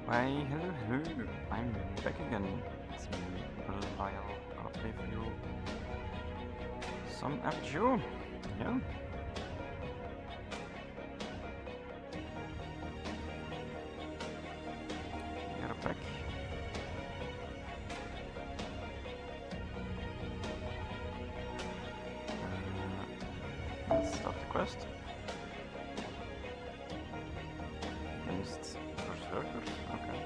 Why, hello, hello, I'm back again. It's me, Lyle. Gonna play for you some FGO. Yeah. You're back. Let's start the quest. Against berserkers, okay.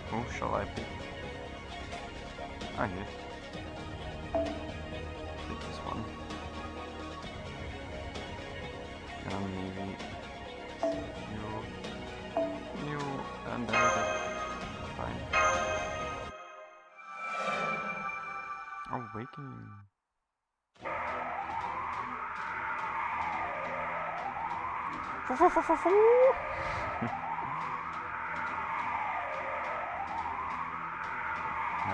Who shall I pick? Ah, yes. Pick this one. And maybe you and there it is. Fine. Awakening.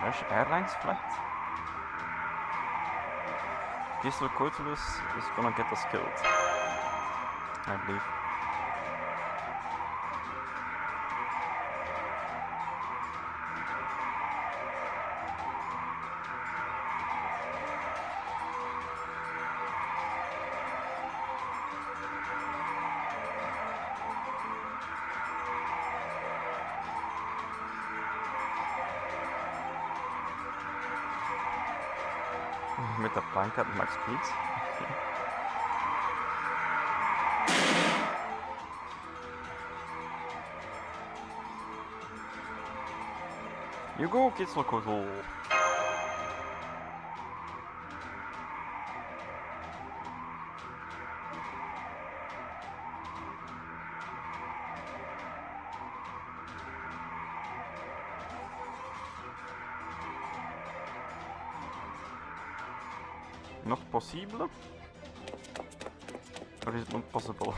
Rush Airlines flight. Gisel Cotulus is gonna get us killed, I believe. Met de plank at max speed. You go, Kitzelkozel. Not possible? Or is it not possible?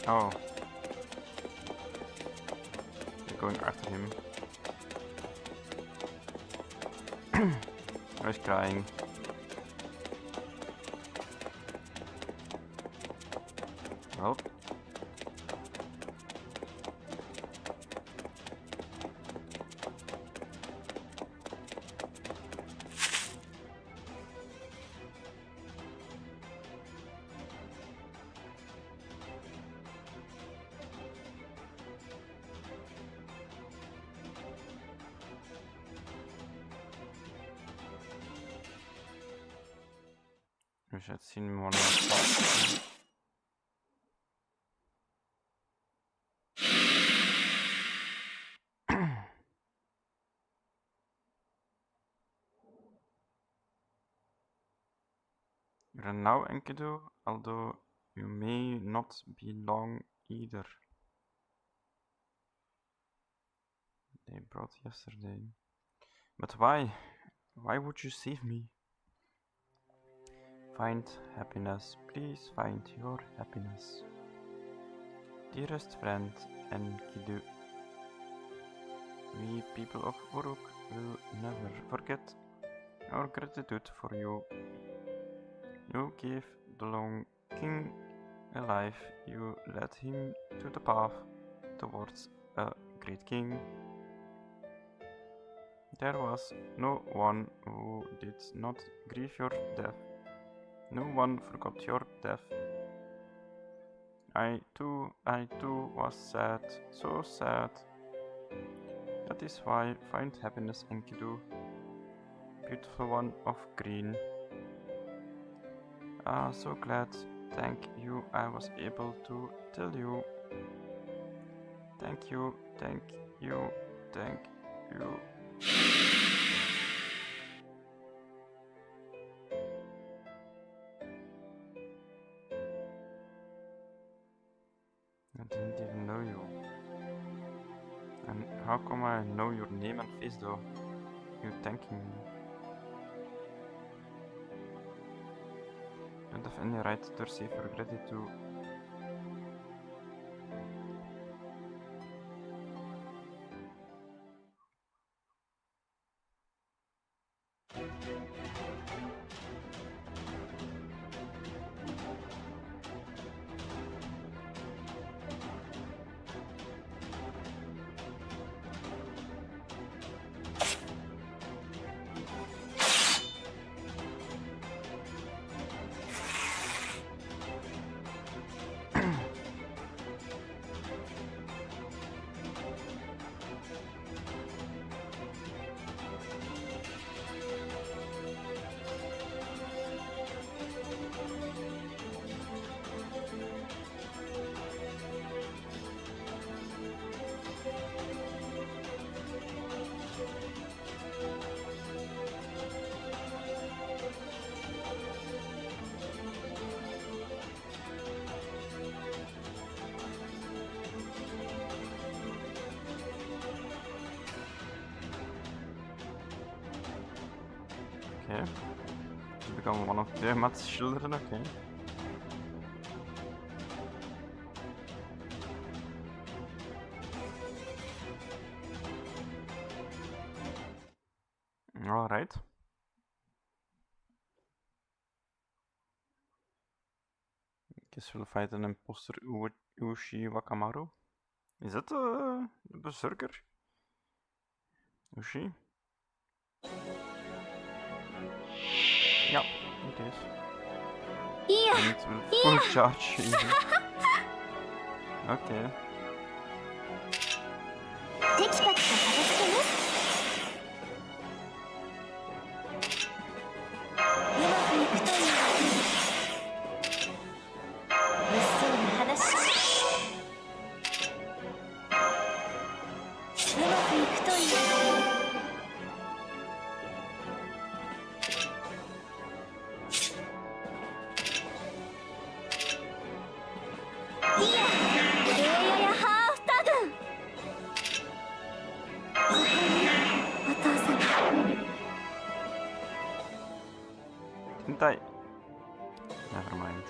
Oh. They're going after him. I was crying. Well. Wish I'd seen one last You're now Enkidu, although you may not be long either. They brought yesterday. But why? Why would you save me? Find happiness. Please find your happiness. Dearest friend Enkidu, we people of Uruk will never forget our gratitude for you. You gave the long king a life, you led him to the path towards a great king. There was no one who did not grieve your death. No one forgot your death. I too was sad, so sad. That is why find happiness, Enkidu, beautiful one of green. Ah, so glad Thank you, I was able to tell you. Thank you, thank you, thank you. I didn't even know you. And how come I know your name and face though? You thanking me. Don't have any right to receive your gratitude. Okay. To become one of Tiamat's children, okay. Alright. Guess we'll fight an imposter Ushi Wakamaru. Is that the berserker? Ushi? Ja, it is. And it will full charge even. Okay. Didn't I? Never mind.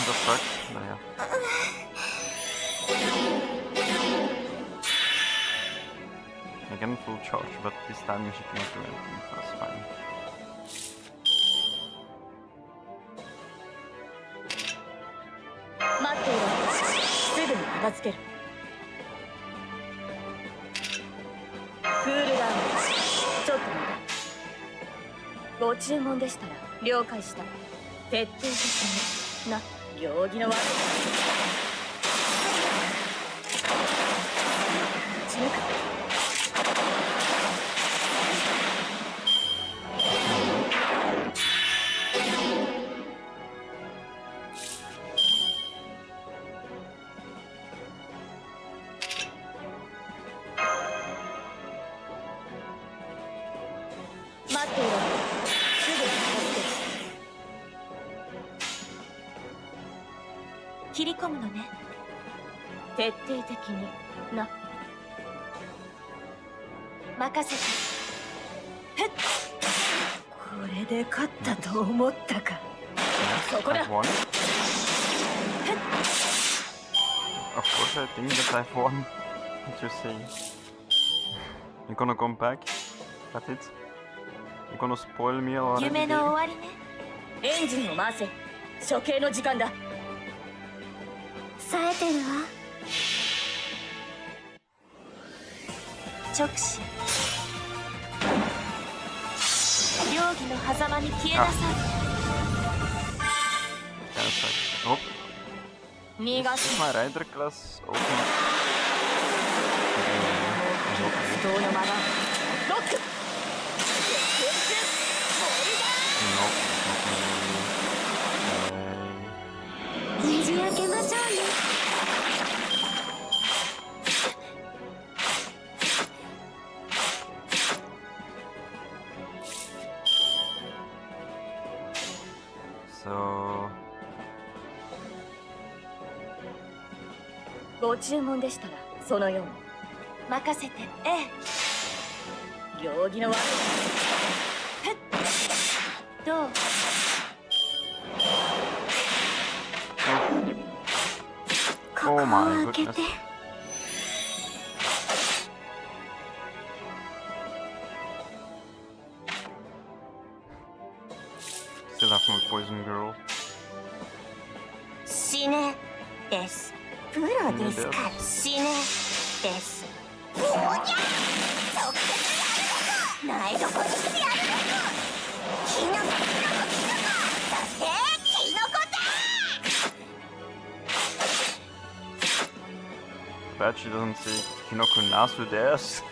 The fuck? No, yeah. Again full charge, but this time she cannot do anything, so that's fine. っていろ。すぐ片付ける。切り込むのね。徹底的にな。任せて。ふっ。これで勝ったと思ったか。そこだ。I've won. Of course I think that I've won. What you say? You're gonna come back? That's it? You're gonna spoil me already? 夢の終わりね。エンジンを回せ。処刑の時間だ。冴えてるわ。直視。両義の狭間に消えなさい。Oh. 逃が Is す。 my rider class open? 人のまま。ロック。 No, ねじ開けましょうね。So ご注文でしたらそのように任せて。ええ。行儀の悪い。どう？ Oh my goodness. Still have my poison girl. 死ねです。プロですから。死ねです。おにゃ！直接やるのか。ないとこにしてやるのか。キノコ、キノコ、キノコ。そしてキノコだ。 Bet she doesn't say Kinoko Nasu desu.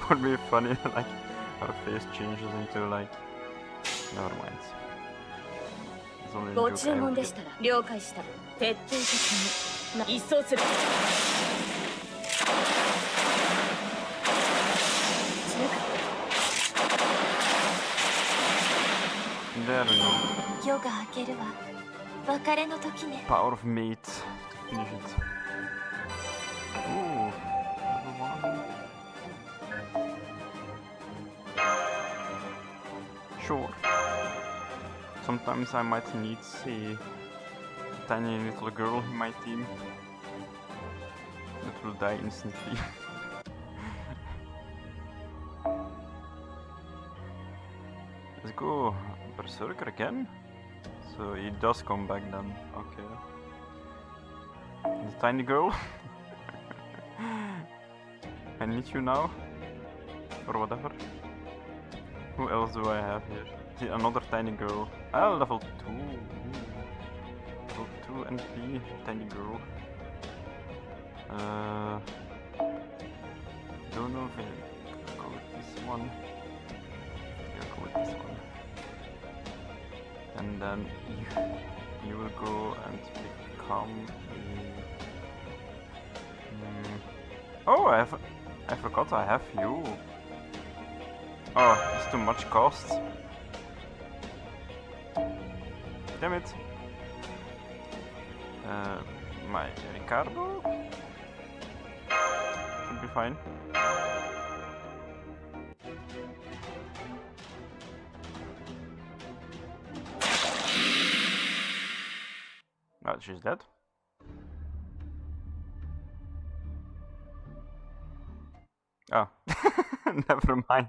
Would be funny, like her face changes into like. Never mind. It's only a ご joke 注 I 文 would で get. したら了解した。徹底的に一掃する。 There we go. 夜が明けるわ。別れの時ね。 Power of mate to finish it. Ooh, level 1. Sure. Sometimes I might need a tiny little girl in my team that will die instantly. Let's go. Berserker again? So he does come back then. Okay. The tiny girl? I need you now? Or whatever. Who else do I have here? See, another tiny girl. Ah, level 2. Level 2 NP, tiny girl. Don't know if I go with this one. Yeah, go with this one. And then you will go and become a... Oh, I forgot I have you. Oh, it's too much cost. Damn it. My Ricardo? Should be fine. Oh, she's dead. Oh, never mind.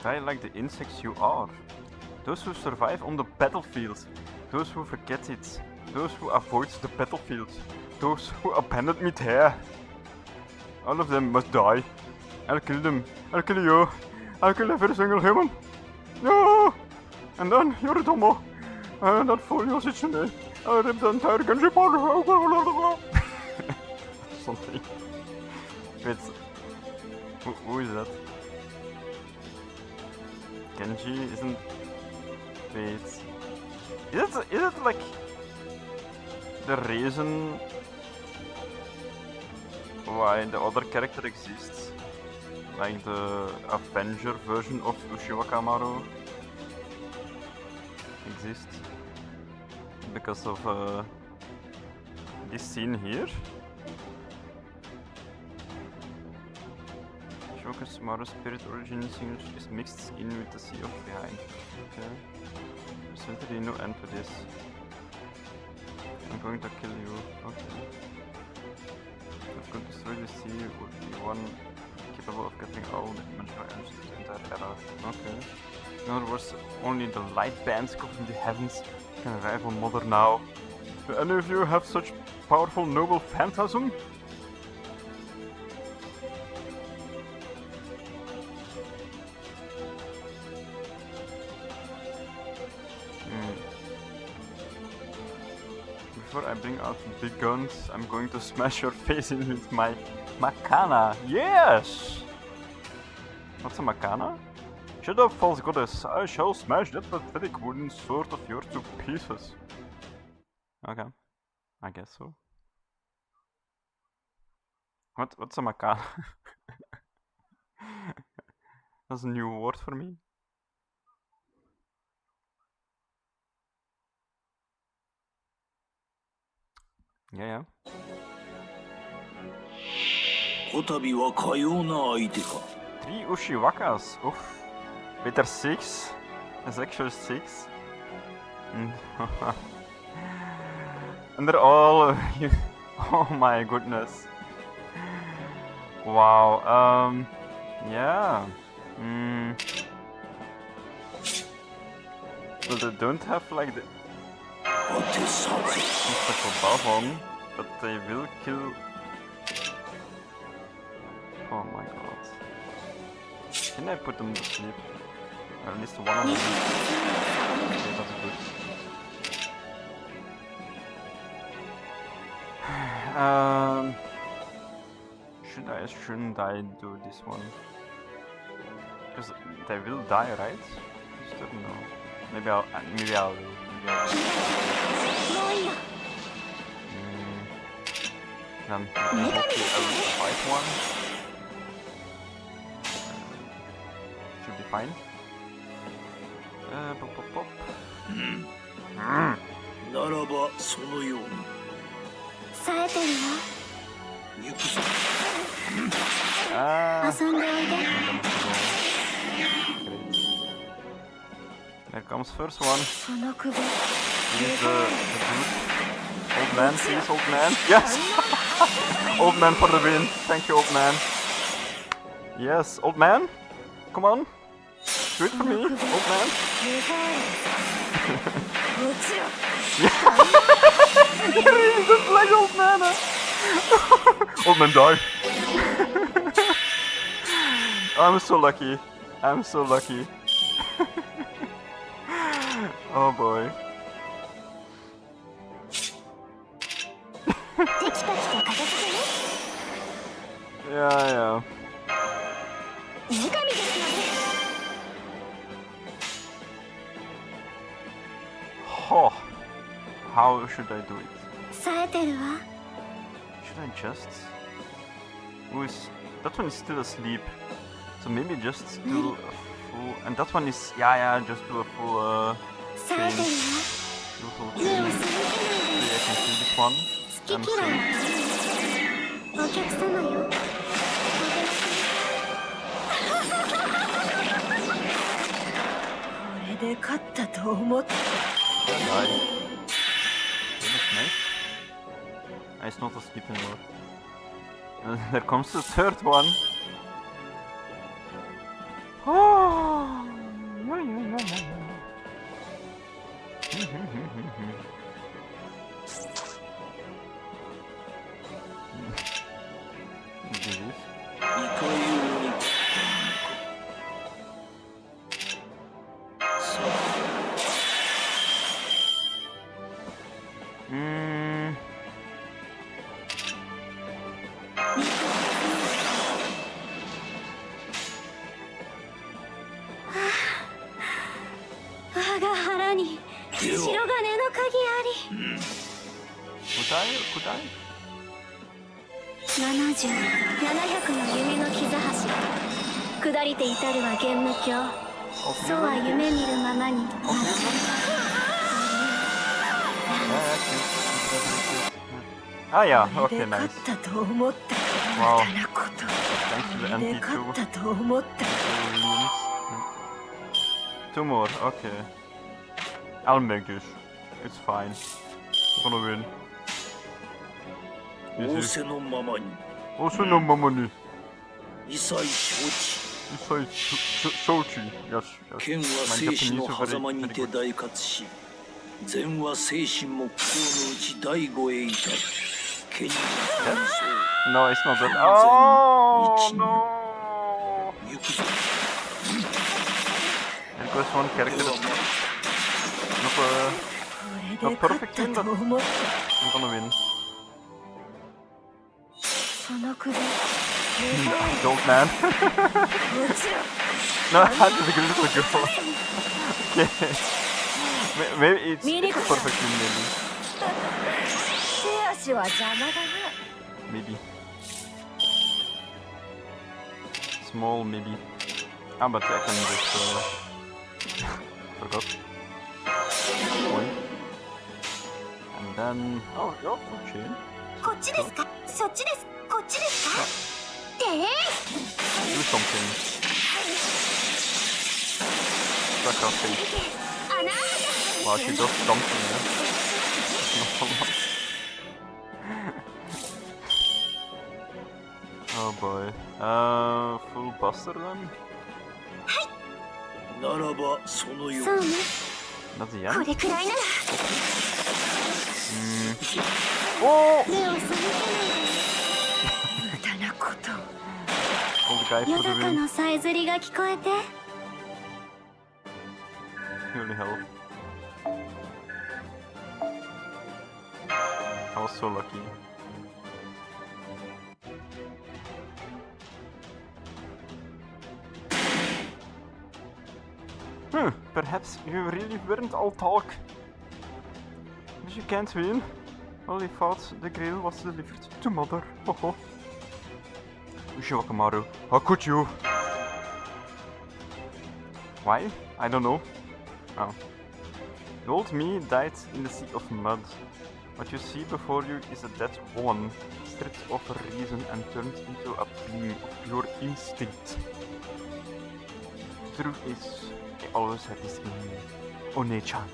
I like the insects you are. Those who survive on the battlefield. Those who forget it. Those who avoid the battlefield. Those who abandon me there. All of them must die. I'll kill them. I'll kill you. I'll kill every single human. No! And then you're a Tomo. And that fool Yoshitsune. I'll rip the entire Genji apart. Something. Wait. Who is that? Genji isn't... Wait... Is it like... the reason why the other character exists, like the Avenger version of Ushiwaka Maru exists, because of this scene here. Ushiwaka Maru's spirit origin is mixed in with the sea of behind. Okay. There's literally no end to this. I'm going to kill you. Okay. If could destroy the sea would be one capable of getting all the dimensional energy to the entire era. Okay. In other words, only the light bands covering the heavens can rival Mother now. Do any of you have such powerful noble phantasm? Before I bring out the big guns, I'm going to smash your face in with my Makana. Yes! What's a Makana? Shut up, false goddess. I shall smash that pathetic wooden sword of yours to pieces. Okay. I guess so. What's a Makana? That's a new word for me. Yeah. こたびはかような相手か。 3 Ushiwakas. Oof. Better 6. That's actually 6. And they're all. Oh my goodness. Wow. Yeah. So they don't have like the Balhorn, but they will kill. Oh my god. Can I put them to sleep? Or at least one of them. Okay, that's good. Shouldn't I do this one? Because they will die, right? Just don't know. Maybe I'll do. Then hopefully I will survive one. Should be fine. Pop. ならばそのように。冴えてるわ。行くぞ。遊んでおいで。 There comes first one. その首。 Please, the dude. Old man, please, old man. Yes! Old man for the win. Thank you, old man. Yes, old man. Come on. Do it for me, old man. He really doesn't like old man. Old man died. I'm so lucky. I'm so lucky. Oh boy. Yeah. Oh, how should I do it? Should I just? That one is still asleep. So maybe just do a full. And that one is just do a full chain. Do a full chain. Maybe I can kill this one. I'm safe. お客様よ。これで勝ったと思った。Bye. That's nice. He's not asleep anymore. There comes the third one. Oh. Could I? 70、700の夢の膝橋。下りて至るは玄無境。そうは夢見るままに。Ah yeah, okay, nice. Wow. Thanks to the NP2. Two more, okay. I'll make this. It's fine. I'm gonna win. 仰せのままに Also no money. 一切承知 Sochi. Yes, 剣 yes. は My 生死の Japanese is 狭間 very, に very て good. 大活し善は生死木工のうち第五へ至る剣に No, it's not that. Oh no! 行くぞ There goes one character. Not perfect win, but I'm gonna win. その首。 Don't man. No, I had to be a little girl. Okay. Maybe it's a perfect win, maybe. 手足は邪魔だな。 Maybe. Small, maybe. Ah, but I can just... forgot. Point. And then... Oh, your full chain. こっちですか？そっちです。こっちですか？で Do something. Stuck her face. Wow, she does something, Oh boy. Full buster then? ならばそのようそうね。 That's the こ end? れくらいなら Oh! 目を背けないで。無駄なこと。 Oh, the guy 夜 for the 中 win. のさえずりが聞こえて。 Holy hell. I was so lucky. Perhaps you really weren't all talk. But you can't win. Well, he thought the grail was delivered to mother. Hoho. Ushawakamaru, how could you? Why? I don't know. Oh. The old me died in the sea of mud. What you see before you is a dead woman, stripped of reason and turned into a being of pure instinct. The truth is, I always had this in me. One-chan.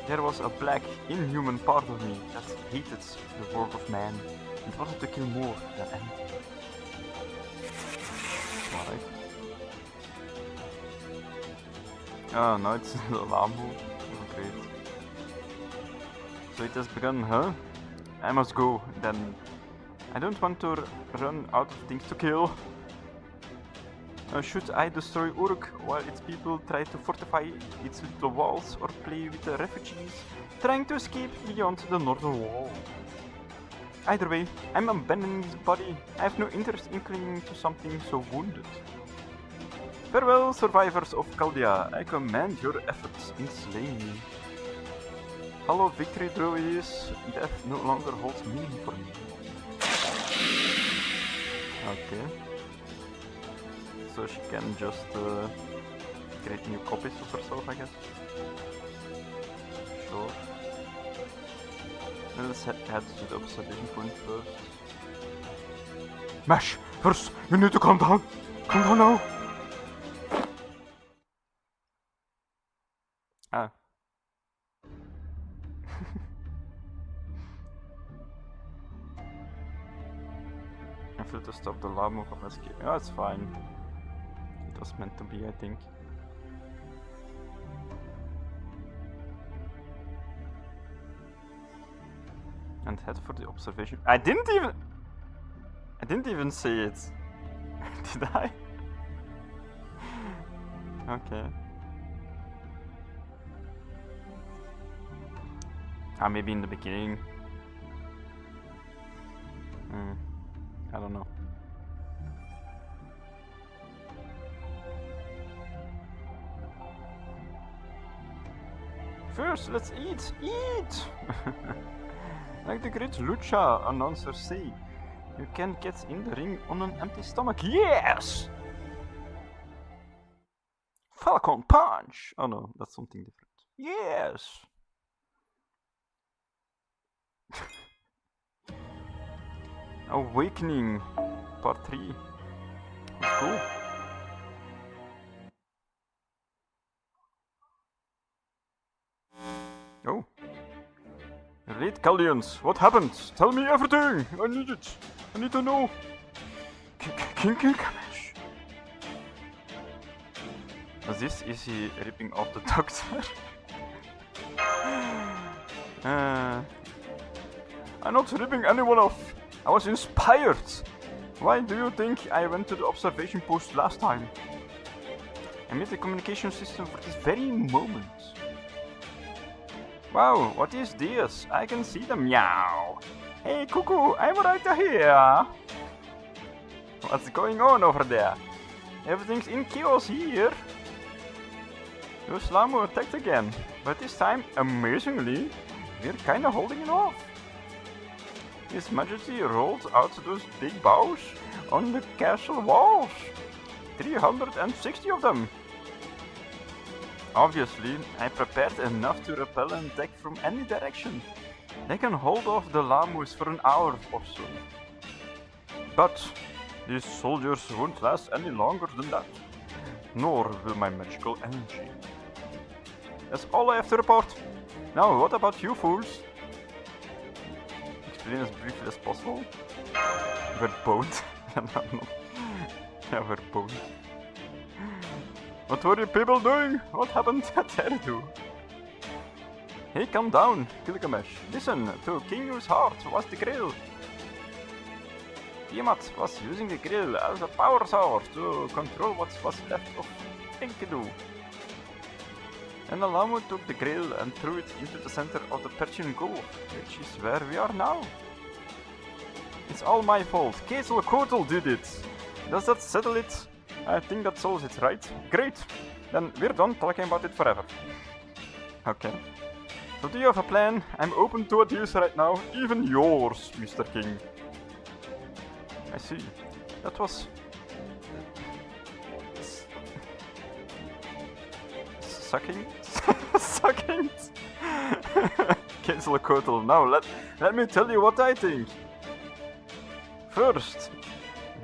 There was a black, inhuman part of me that hated the world of man and wanted to kill more than anything. Alright. Ah, now it's the Lamu. Oh, great. So it has begun, huh? I must go, then. I don't want to run out of things to kill. Should I destroy Uruk while its people try to fortify its little walls or play with the refugees trying to escape beyond the northern wall? Either way, I'm abandoning this body. I have no interest in clinging to something so wounded. Farewell, survivors of Chaldea. I commend your efforts in slaying me. Hello, victory druids. Death no longer holds meaning for me. Okay. So she can just create new copies of herself, I guess. Sure. Let's head to the observation point first. Mash! First, you need to calm down! Calm down now! Ah. I feel to stop the lava from escaping. Oh, it's fine. It was meant to be, I think. And head for the observation. I didn't even say it. Did I? Okay. Ah, maybe in the beginning. I don't know. First, let's eat! Eat! Like the great Lucha announcer say, you can get in the ring on an empty stomach. Yes! Falcon Punch! Oh no, that's something different. Yes! Awakening, part 3. That's cool. Oh. Great Galleons, what happened? Tell me everything! I need it! I need to know! King Gilgamesh! Is he ripping off the doctor? I'm not ripping anyone off! I was inspired! Why do you think I went to the observation post last time? I made the communication system for this very moment. Wow, what is this? I can see them. Meow. Hey, Cuckoo, I'm right here. What's going on over there? Everything's in chaos here. Those Lamu attacked again, but this time, amazingly, we're kinda holding it off. His Majesty rolled out those big bows on the castle walls. 360 of them. Obviously, I prepared enough to repel an attack from any direction. They can hold off the Lamus for an hour or so. But these soldiers won't last any longer than that. Nor will my magical energy. That's all I have to report. Now, what about you fools? Explain as briefly as possible. We're boned. Yeah, we're boned. What were you people doing? What happened at Eridu? Hey, calm down, Gilgamesh. Listen, to Kingu's heart was the grill. Tiamat was using the grill as a power source to control what was left of Enkidu. And the Lamu took the grill and threw it into the center of the Persian Gulf, which is where we are now. It's all my fault. Quetzalcoatl did it. Does that settle it? I think that solves it, right? Great! Then we're done talking about it forever. Okay. So do you have a plan? I'm open to ideas right now, even yours, Mr. King. I see. That was... sucking? Sucking? Quetzalcoatl, now let me tell you what I think. First,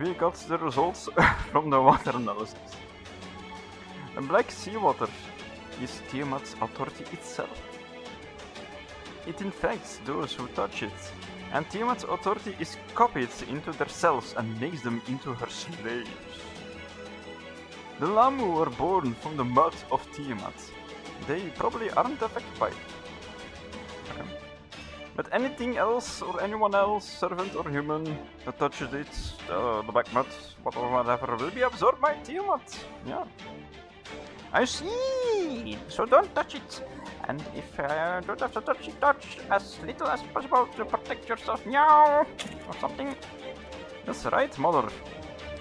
we got the results from the water analysis. The black seawater is Tiamat's authority itself. It infects those who touch it, and Tiamat's authority is copied into their cells and makes them into her slaves. The Lamu were born from the mud of Tiamat. They probably aren't affected by it. Okay. But anything else or anyone else, servant or human, that touches it, the black mud, whatever, will be absorbed by Tiamat. Yeah. I see! So don't touch it. And if you don't have to touch it, touch as little as possible to protect yourself. Meow! Or something. That's right, mother.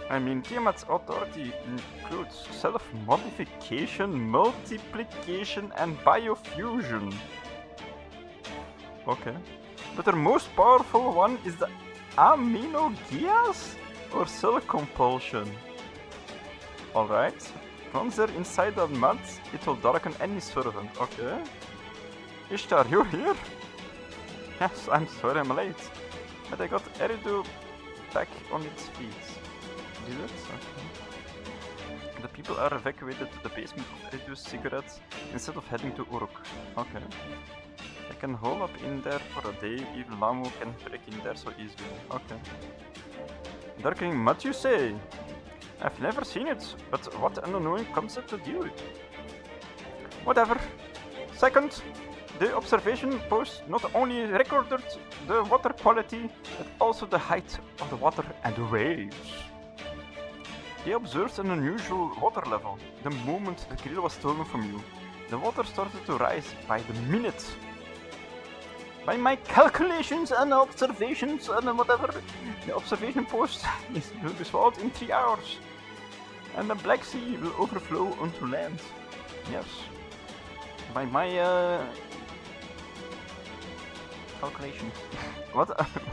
I mean, Tiamat's authority includes self-modification, multiplication, and biofusion. Okay. But her most powerful one is the aminogeas or cell compulsion. Alright. Once they're inside the mud, it will darken any servant. Okay. Ishtar, you're here? Yes, I'm sorry I'm late. But I got Eridu back on its feet. Did it? Okay. The people are evacuated to the basement of Eridu's cigarettes instead of heading to Uruk. Okay. I can hole up in there for a day, even Lamu can break in there so easily. Okay. Darkening mud, you say? I've never seen it, but what an annoying concept to deal with. Whatever. Second, the observation post not only recorded the water quality, but also the height of the water and the waves. They observed an unusual water level the moment the grill was stolen from you. The water started to rise by the minute. By my calculations and observations and whatever, the observation post will be swallowed in 3 hours. And the Black Sea will overflow onto land. Yes. By my calculation. What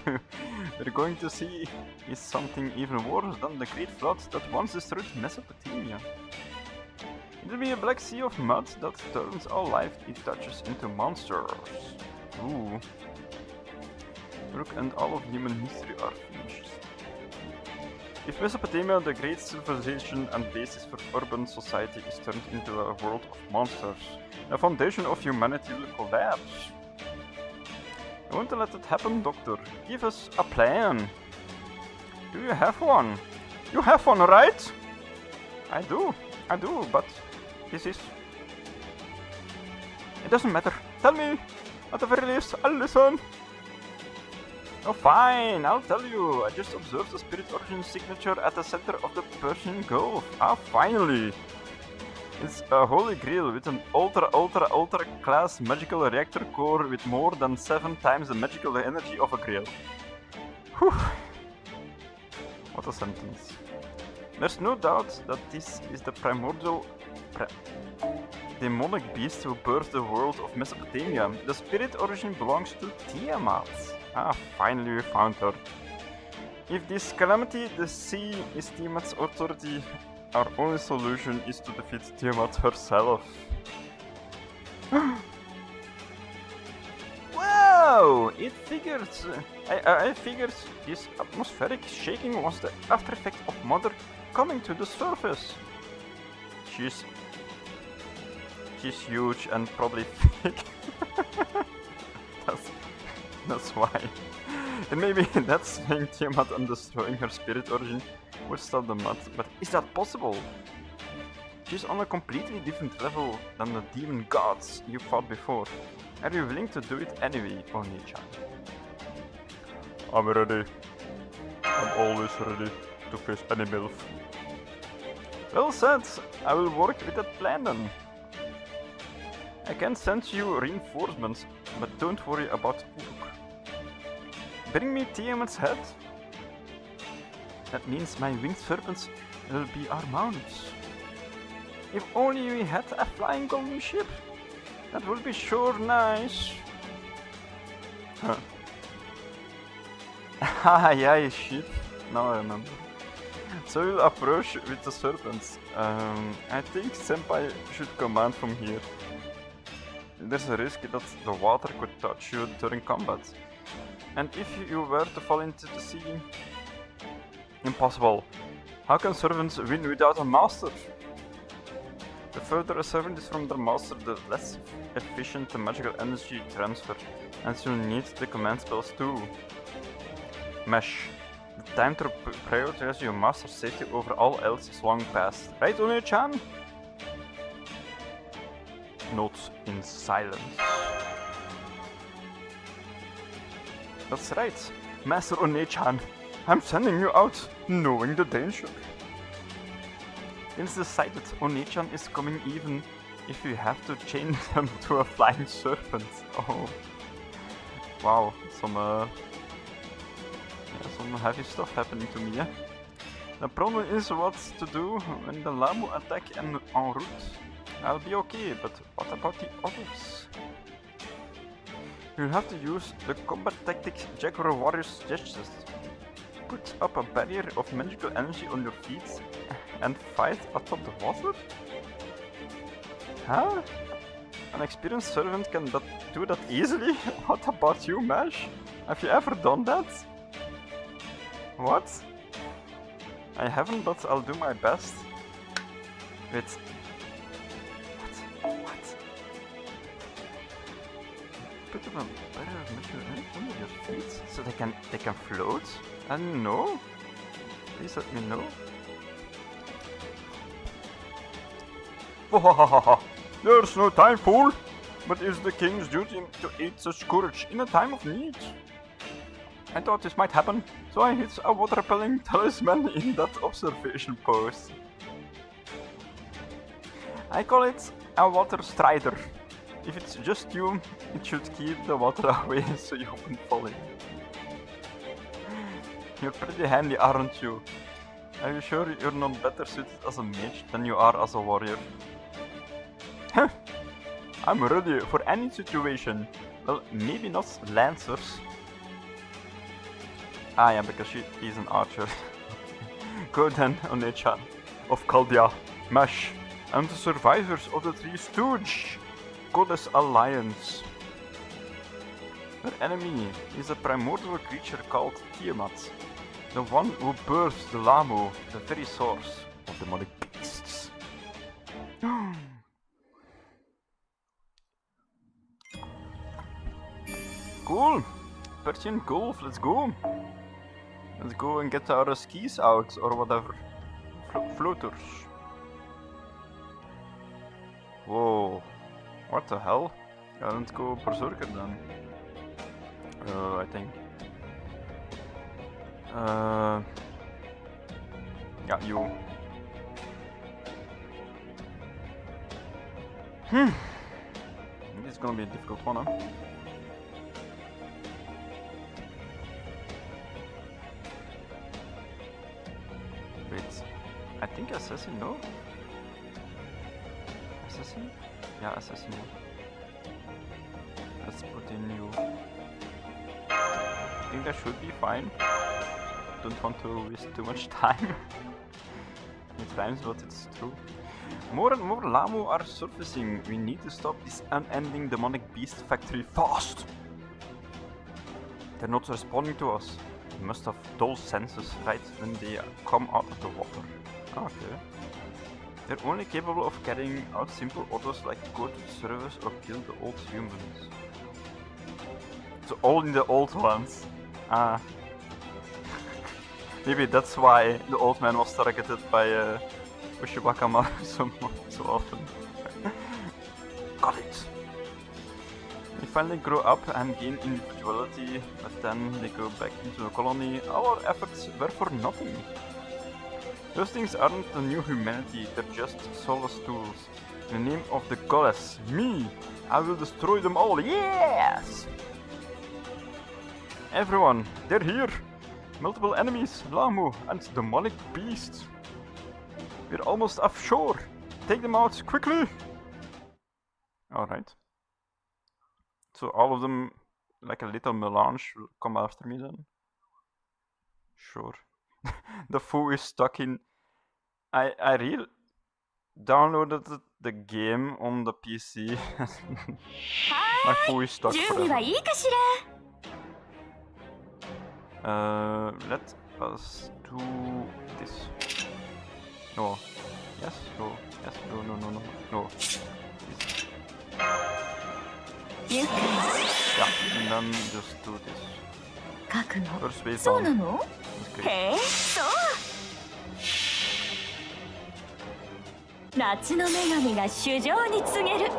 we're going to see is something even worse than the Great Flood that once destroyed Mesopotamia. It will be a black sea of mud that turns all life it touches into monsters. Ooh. Rook and all of human history are finished. If Mesopotamia, the great civilization and basis for urban society, is turned into a world of monsters, the foundation of humanity will collapse. I want to let it happen, Doctor. Give us a plan. Do you have one? You have one, right? I do, but this is... It doesn't matter. Tell me! At the very least, I'll listen! Oh fine, I'll tell you. I just observed the Spirit Origin signature at the center of the Persian Gulf. Ah, finally! It's a holy grail with an ultra class magical reactor core with more than 7 times the magical energy of a grail. Whew! What a sentence. There's no doubt that this is the primordial demonic beast who birthed the world of Mesopotamia. The Spirit Origin belongs to Tiamat. Ah, finally we found her. If this calamity, the sea, is Tiamat's authority, our only solution is to defeat Tiamat herself. Wow! It figured... I figured this atmospheric shaking was the after effect of Mother coming to the surface. She's huge and probably fake. That's why. And maybe that's saying Tiamat and destroying her Spirit Origin would stop the mud, but is that possible? She's on a completely different level than the demon gods you fought before. Are you willing to do it anyway, Oni-chan? I'm ready. I'm always ready to face any MILF. Well said, I will work with that plan then. I can send you reinforcements, but don't worry about Uruk. Bring me Tiamat's head. That means my winged serpents will be our mounts. If only we had a flying golden ship. That would be sure nice. Huh. Ah, yeah, ship. Now I remember. So we'll approach with the serpents. I think Senpai should command from here. There's a risk that the water could touch you during combat. And if you were to fall into the sea... Impossible. How can servants win without a master? The further a servant is from their master, the less efficient the magical energy transfer, and you'll need the command spells too. Mesh. The time to prioritize your master's safety over all else is long past. Right, Oni-chan? Notes in silence. That's right, Master Oni-chan. I'm sending you out, knowing the danger. It's decided, Oni-chan is coming even if you have to chain them to a flying serpent. Oh. Wow, some heavy stuff happening to me, eh? The problem is what to do when the Lamu attack en route. I'll be okay, but what about the others? You'll have to use the combat tactics Jaguar Warrior suggests. Put up a barrier of magical energy on your feet and fight atop the water? Huh? An experienced servant can do that easily? What about you, Mash? Have you ever done that? What? I haven't, but I'll do my best. Wait. What? Put them a barrier of magical energy under your feet so they can float? I didn't know. Please let me know. There's no time, fool! But it's the king's duty to aid such courage in a time of need. I thought this might happen, so I hid a water-repelling talisman in that observation post. I call it a water strider. If it's just you, it should keep the water away so you won't fall in. You're pretty handy, aren't you? Are you sure you're not better suited as a mage than you are as a warrior? I'm ready for any situation. Well, maybe not lancers. Ah yeah, because she is an archer. Go then, Onechan of Chaldea, Mash, and the survivors of the Three Stooge Goddess Alliance. Her enemy is a primordial creature called Tiamat, the one who birthed the Lamo, the very source of demonic beasts. Cool! Persian Golf, let's go! Let's go and get our skis out, or whatever. Floaters. Whoa. What the hell? Let's go Berserker then. I think. Yeah, you. This is gonna be a difficult one, huh? Wait, I think Assassin, no? Assassin? Yeah, Assassin. Let's put in you. I think that should be fine. Don't want to waste too much time. It rhymes, but it's true. More and more Lamo are surfacing. We need to stop this unending demonic beast factory fast. They're not responding to us. They must have dull senses right when they come out of the water. Okay. They're only capable of carrying out simple orders like go to the service or kill the old humans. So all in the old ones. Ah. Maybe that's why the old man was targeted by Ushibakama so often. Got it! They finally grow up and gain individuality, but then they go back into the colony. Our efforts were for nothing. Those things aren't the new humanity, they're just soulless tools. In the name of the goddess, me, I will destroy them all, yes! Everyone, they're here! Multiple enemies, Lamo, and demonic beasts. We're almost offshore. Take them out quickly. Alright. So all of them, like a little melange, will come after me then. Sure. The foo is stuck in. I really downloaded the game on the PC. My foo is stuck forever. Let us do this. No. Yes, no. Yes, no, no, no, no, no. This. Yeah, and then just do this. First wave down. Okay. 夏の女神が衆生に告げる。踊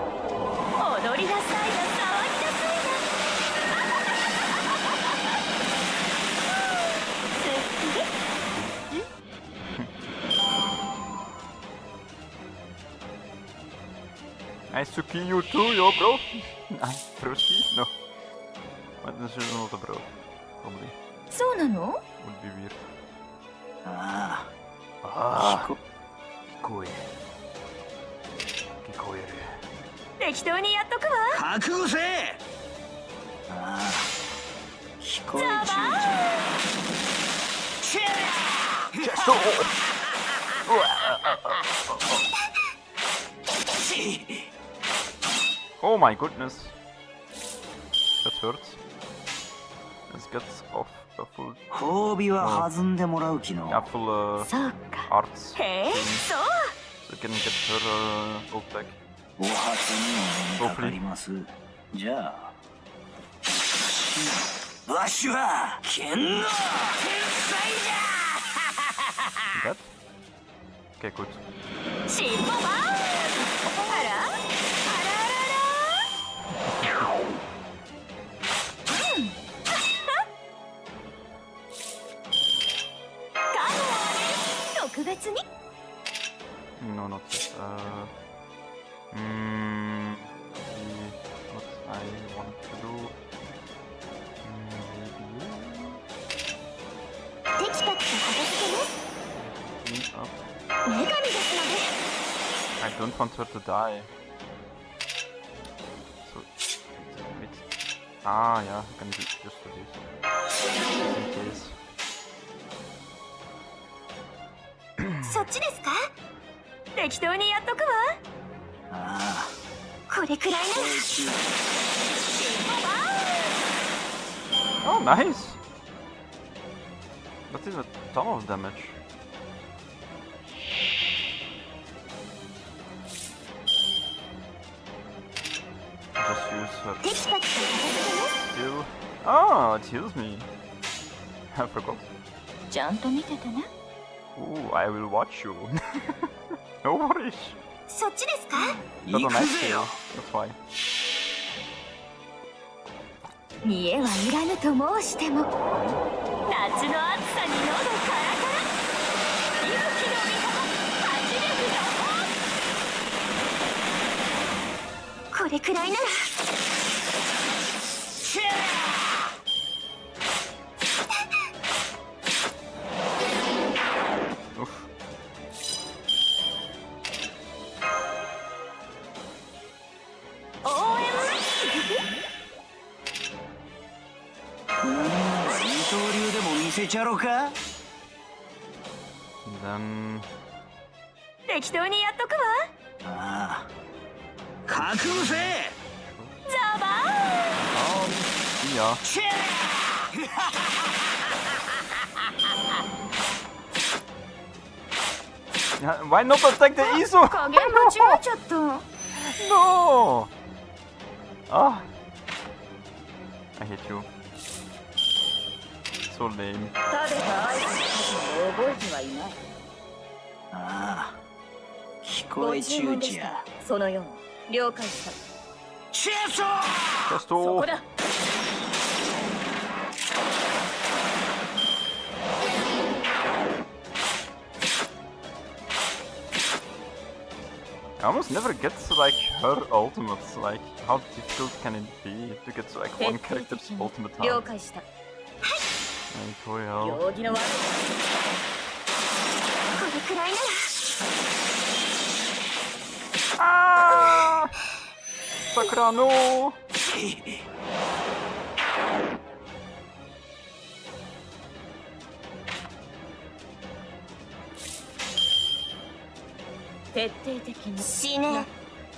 りなさいな、騒ぎなさいな。I suki you too, yo, bro. Broski? No. But this is not a bro. Probably. そうなの? Would be weird. ああ。ああ。聞こえる。聞こえる。適当にやっとくわ。覚悟せ。ああ。聞こえちゅうじゃ。チェラ。そう。Oh my goodness. That hurts. Let's get off a full. 褒美は弾んでもらう気の。Yeah, full arts. へえ、そう。 So we can get her ult back. お初にはかかります。じゃあ。わしは剣の天才じゃ。 That? Okay, good. シンボバーン。あら。 特別に No, not yet. What I want to do. Maybe. テキパキと片付けね。 Clean up. 女神ですので。 I don't want her to die. So, wait. Ah, yeah, I can just do this. In case. そっちですか？適当にやっとくわ。あこれくらいなら。 Oh, nice! That is a ton of damage. Just use her テキパキと片付けます。 heal. Oh, it heals me. I forgot. ちゃんと見ててね。 Ooh, I will watch you. No worries. そっちですか？ Got a 行 nice くぜ heal. よ。 That's why. 見栄はいらぬと申しても、夏の暑さに喉カラカラ。息吹の実が立ち抜くぞ。これくらいなら。 Oof. 応援二刀流でも見せちゃろか。 Then 適当にやっとくわ。ああ、覚悟せ。ザバーン。 see ya. チェ Why not attack the ISO? 加減間違えちゃった。 No! Ah! I hate you. So lame. 食べたアイスの数も覚えてはいない。ああ、聞こごえちゅ注文でしうじゃ。た。そのように了解した。チェソ Just そこ to だ。 I almost never get like her ultimates. Like, how difficult can it be to get like one character's ultimate 了 out? 解した。 Like, well. 行儀の悪い。これくらいなら。 Ah! Sakura, no! 徹底的に死ね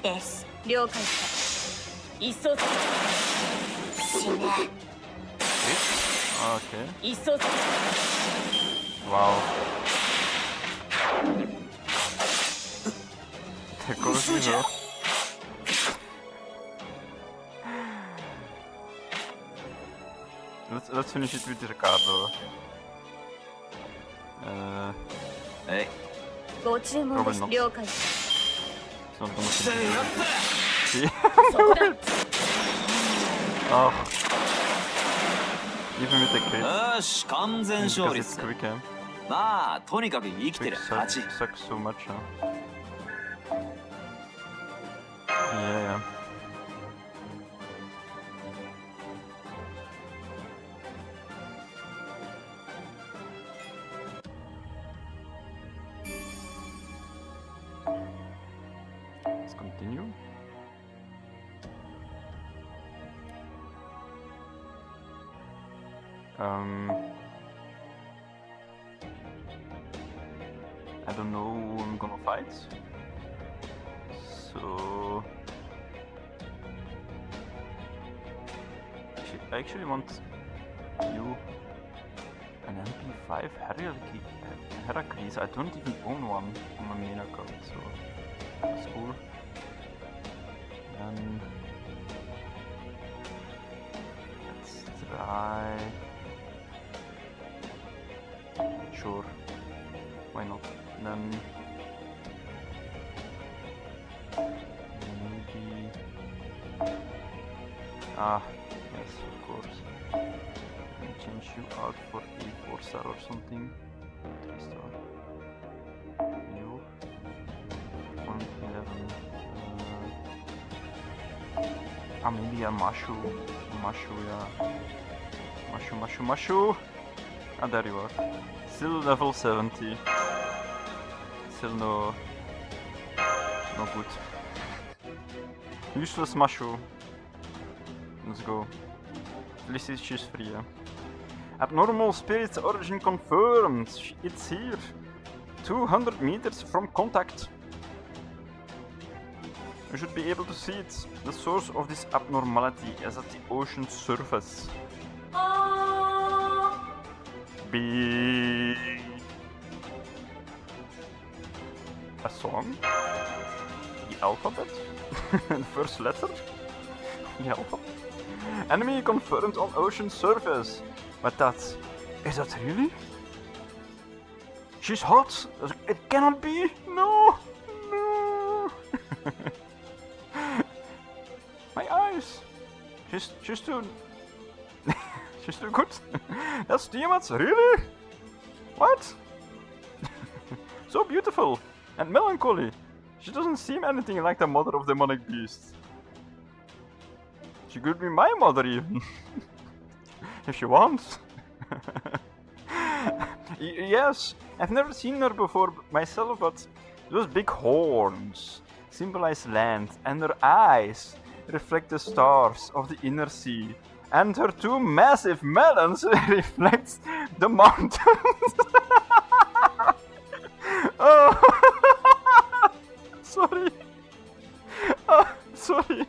です。了解した。一層死ね。 Okay. 一層 Wow. There goes the hero. Let's finish it with Ricardo. はい。ご注文です。 Probably not. 了解し It's not gonna せ finish. やった。 See? た。そこだ。 Oh. Even with the crit. よし、完全 Because 勝利 it's っす。 quick aim. まあ、とにかく生きて Quick る勝ち。 sucks so much, huh? Yeah. Let's continue. I don't know who I'm gonna fight. So I actually want you an MP5 Heracles. I don't even own one on my main account, so that's cool. Then let's try. Sure, why not? Then maybe. Ah, yes, of course. Can change you out for a 4-star or something. 3-star. You 111. Maybe a Mashu. Mashu, yeah. Mashu. Ah, there you are. Still level 70. Still no good. Useless Mashu. Let's go. At least she's free, yeah. Abnormal spirit origin confirmed. It's here. 200 meters from contact. You should be able to see it. The source of this abnormality is at the ocean surface. B. A song? The alphabet? The first letter? The alphabet? Enemy confirmed on ocean surface. But is that really? She's hot! It cannot be! No! No! My eyes! She's too... she's too good. That's Tiamat, really? What? So beautiful and melancholy. She doesn't seem anything like the mother of demonic beasts. She could be my mother even. If she wants. Yes, I've never seen her before myself, but those big horns symbolize land, and her eyes reflect the stars of the inner sea, and her two massive melons reflect the mountains. Oh, sorry. Oh, sorry.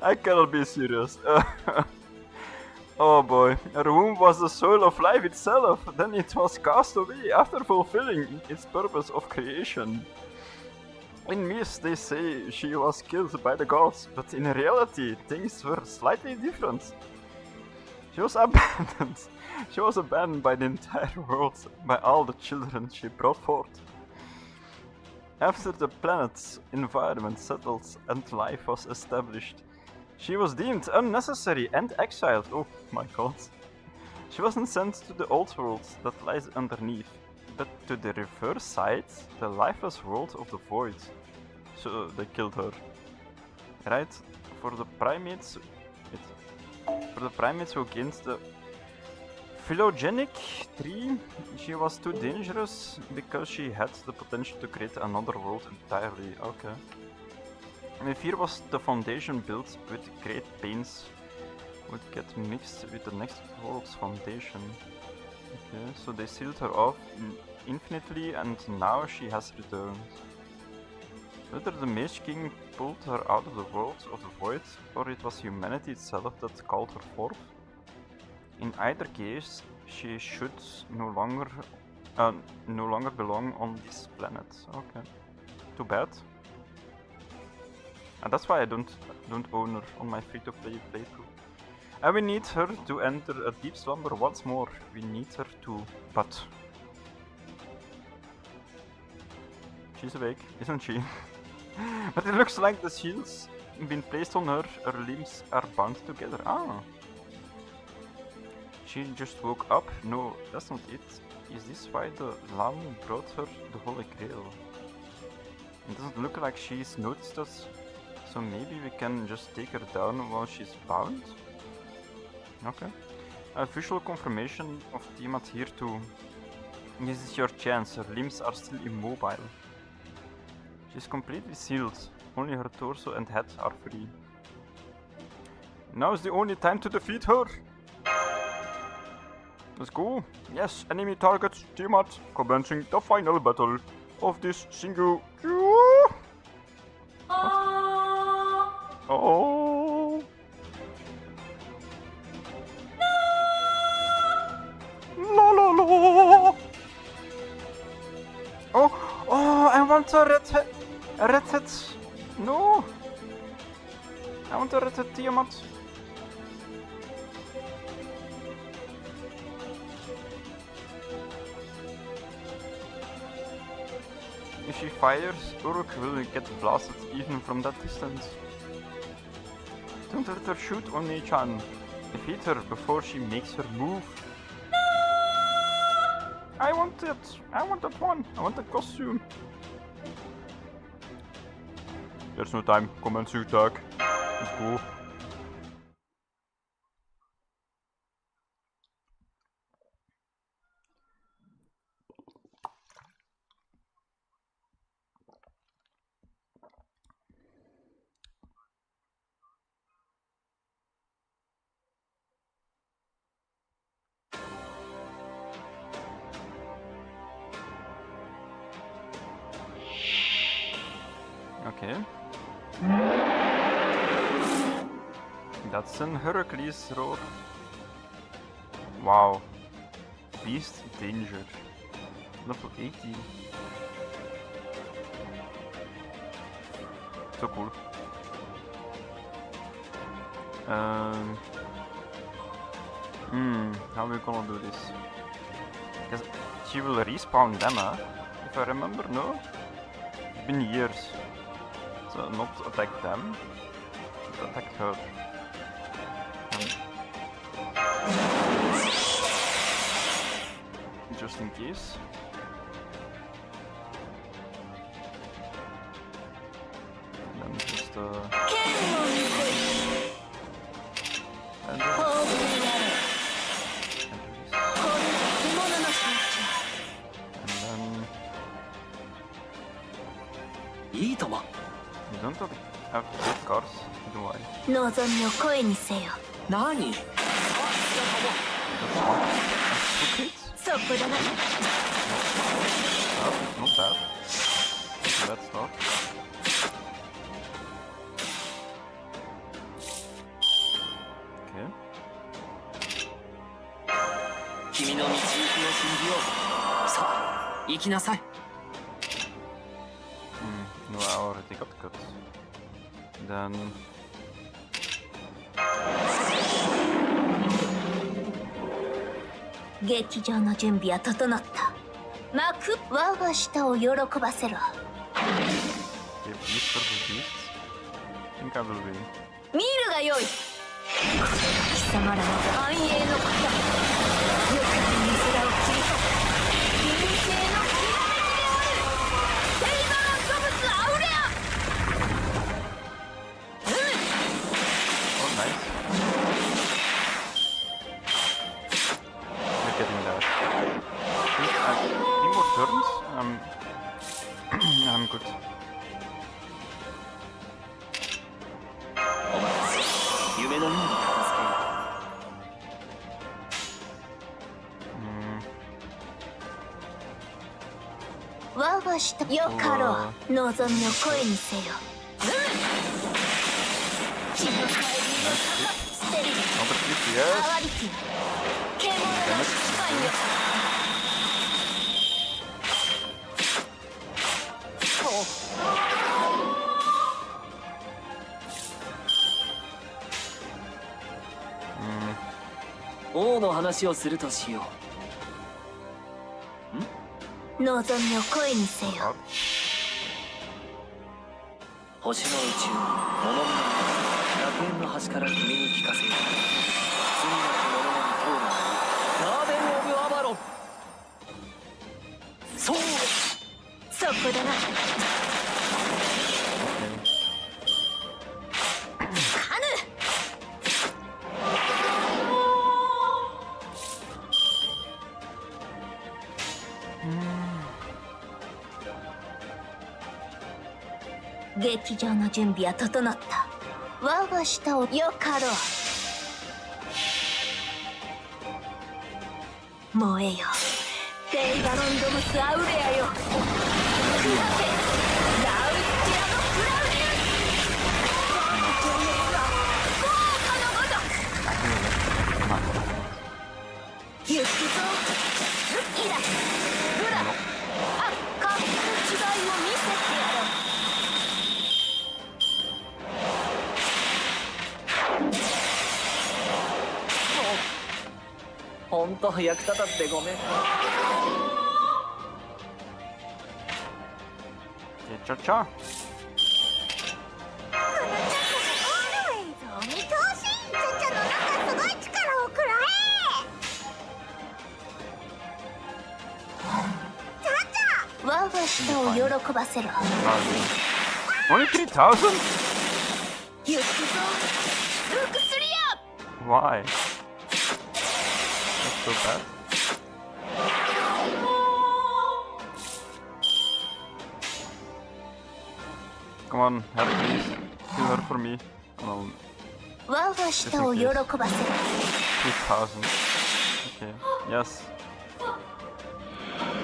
I cannot be serious. Oh boy, her womb was the soul of life itself, then it was cast away after fulfilling its purpose of creation. In myths they say she was killed by the gods, but in reality things were slightly different. She was abandoned. She was abandoned by the entire world, by all the children she brought forth. After the planet's environment settled and life was established, she was deemed unnecessary and exiled. Oh my god. She wasn't sent to the old world that lies underneath, but to the reverse side, the lifeless world of the void. So they killed her. Right? For the primates who gained the phylogenic tree, she was too dangerous because she had the potential to create another world entirely. Okay. F4 was the foundation built with great pains, would get mixed with the next world's foundation. Okay, so they sealed her off infinitely and now she has returned. Whether the Mage King pulled her out of the world of the void or it was humanity itself that called her forth, in either case she should no longer belong on this planet. Okay, too bad. And that's why I don't own her on my free-to-play playthrough. And we need her to enter a deep slumber once more. We need her to, but she's awake, isn't she? But it looks like the shields been placed on her. Her limbs are bound together. Ah. She just woke up. No, that's not it. Is this why the Lam brought her the Holy Grail? It doesn't look like she's noticed us. So maybe we can just take her down while she's bound? Okay. A visual confirmation of Tiamat here too. This is your chance, her limbs are still immobile. She's completely sealed, only her torso and head are free. Now is the only time to defeat her! Let's go! Yes, enemy target Tiamat, commencing the final battle of this single... Oh! La la la! Oh! I want a red head. No! I want a red head Tiamat. If she fires, Uruk will get blasted even from that distance. Don't let her shoot on Nei-chan. Defeat her before she makes her move. I want it! I want that one! I want that costume! There's no time. Commence attack. Let's go. Okay. That's an Hercules roar. Wow. Beast Danger. Level 18. So cool. How are we gonna do this? Because she will respawn them, huh? If I remember, no? It's been years. So not attack them, but attack her. Just in case. And then just and then you don't have to get cars, do I? 望みを声にせよ。何 That's one. そこだな。Not bad. Let's start. Okay. 君の道行きを信じよう。さあ、行きなさい。No, I already got cut. Then...「劇場の準備は整った。幕我が舌を喜ばせろ。 Okay, beast versus beast. I think I will win. 見るがよい。貴様らの繁栄のこと。よく水を切り取った人生のひらめきである。テイザラソブスアウレア。Oh, nice. We're getting there. I think 3 more turns. I'm good. 夢のように片付けよう。我が舌よかろう。望みを声にせよ。血の帰りを捨てる。 Another clip, ア yes! ワリティ獣の機械よ。王の話をするとしよう。望みを声にせよ。 Up. 星の宇宙物見楽園の端から君に聞かせよう。罪なき者のに通るがいい。ガーデン・オブ・アバロン。そうそこだな。カヌ 劇場の準備は整った。我が舌をよかろう。燃えよテイガロンドムスアウレアよ。砕けラウスティアのクラウディウス。我の情熱は豪華のごとく。行くぞイラブラ圧巻の違いを見せてやろう。ほんと役立たずでごめん。Cha cha. 見通しちゃちゃの中すごい力をくらえ。ちゃちゃ我が舌を喜ばせろ。 Only 3,000? 行くぞルクスリア。 Why? That's so bad. Come on, Hercules. Kill her for me. No, 我が舌を喜ばせろ。 2,000. Okay, yes.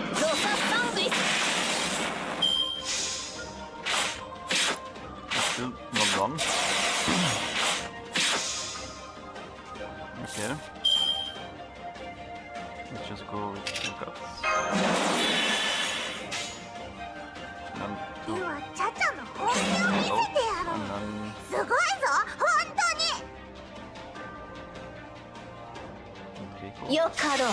ロササングイス。still not done. Okay. Let's just go with the guts. And two. You are Chachaの本気を見せてやろう。 And then すごいぞ、本当に。 okay, よかろう。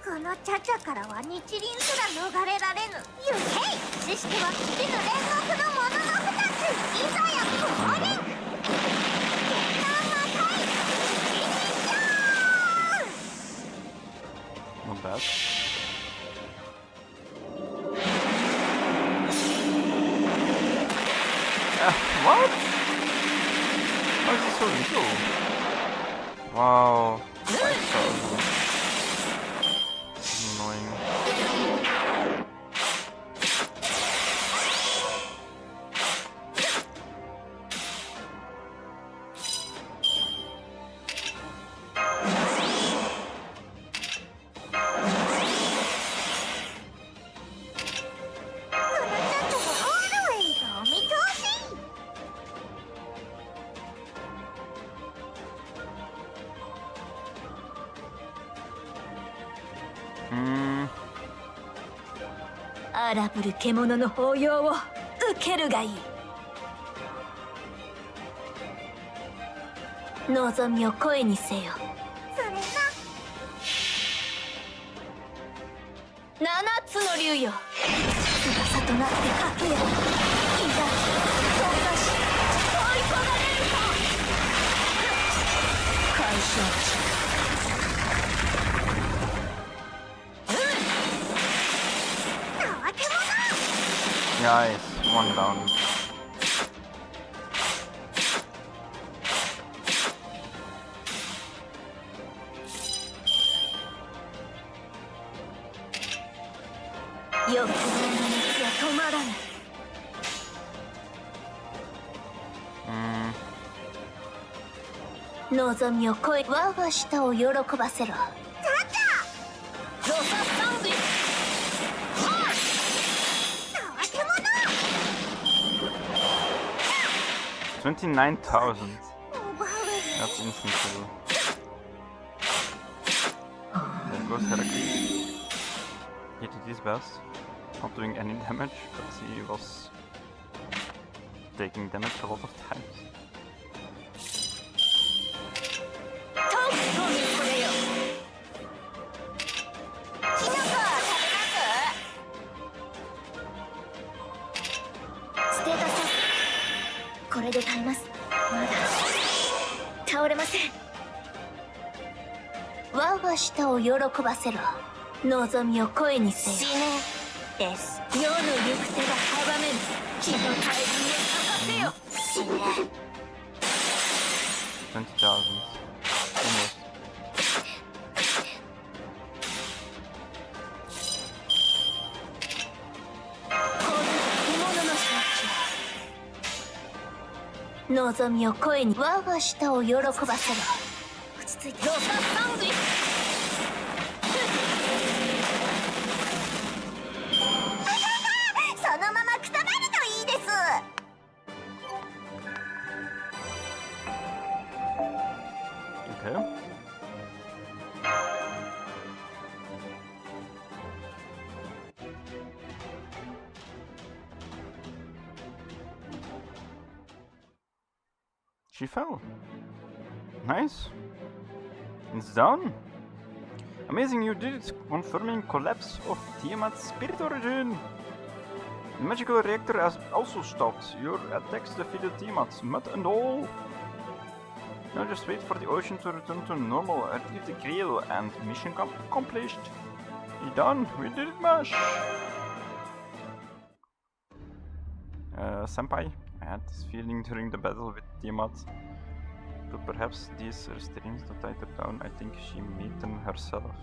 このチャチャからは日輪すら逃れられぬ。ゆへい。知識は尽きぬ煉獄のものの二つ。いざや降臨。決断は対一輪じゃー。 not bad. What? Why is it so little? Wow. 5,000. Annoying. Hmm. 荒ぶる獣の抱擁を受けるがいい。望みを声にせよ。それな。七つの竜よ。翼となって書けよ。いざ飛ばし追い込まれるか。解消地。 Nice, one down. Hmm. 望みを超え、我が舌を喜ばせろ。$29,000. That's instant kill. There goes Heracles. He did his best. Not doing any damage, but he was taking damage a lot of times. Waga舌を喜ばせろ。望みを声にせよ。死ねです。世の行く手が阻める。血の大群を咲かせよ。死ね。 20,000. Almost. No 望みを声に我が舌を喜ばせろ。落ち着いて。ロササンドイッチ。そのままくたばるといいです。Okay. She fell. Nice. It's done. Amazing, you did it, confirming collapse of Tiamat's spirit origin. The magical reactor has also stopped. Your attacks defeated Tiamat, mud and all. Now just wait for the ocean to return to normal, retrieve the Grail, and mission accomplished. We done. We did it, Mash. Senpai, I had this feeling during the battle with Tiamat. But perhaps these restraints that tied her down, I think she made them herself.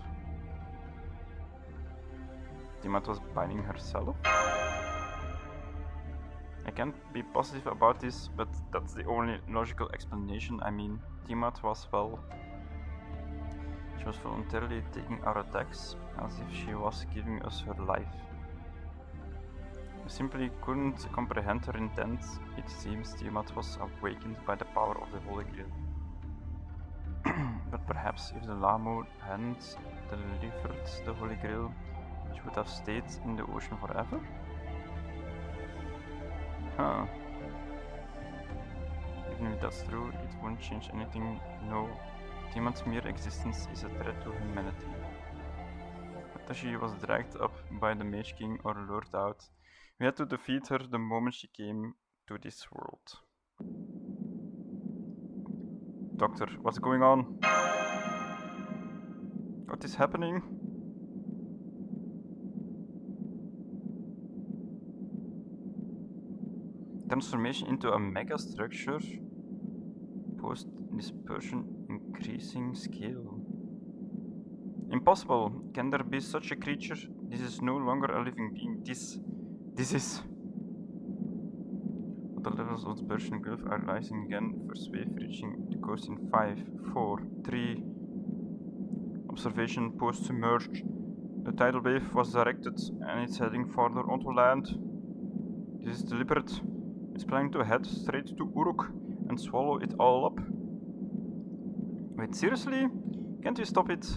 Tiamat was binding herself? I can't be positive about this, but that's the only logical explanation. I mean, Tiamat was, well... She was voluntarily taking our attacks, as if she was giving us her life. simply couldn't comprehend her intent. It seems Tiamat was awakened by the power of the Holy Grail. But perhaps if the Lamu hadn't delivered the Holy Grail, she would have stayed in the ocean forever? Huh. Even if that's true, it won't change anything. No, Tiamat's mere existence is a threat to humanity. After she was dragged up by the Mage King or lured out, we had to defeat her the moment she came to this world. Doctor, what's going on? What is happening? Transformation into a mega structure. Post dispersion increasing scale. Impossible! Can there be such a creature? This is no longer a living being. This is. The levels of dispersion gulf are rising again. First wave reaching the coast in 5, 4, 3. Observation post submerged. The tidal wave was directed and it's heading farther onto land. This is deliberate. It's planning to head straight to Uruk and swallow it all up. Wait, seriously? Can't we stop it?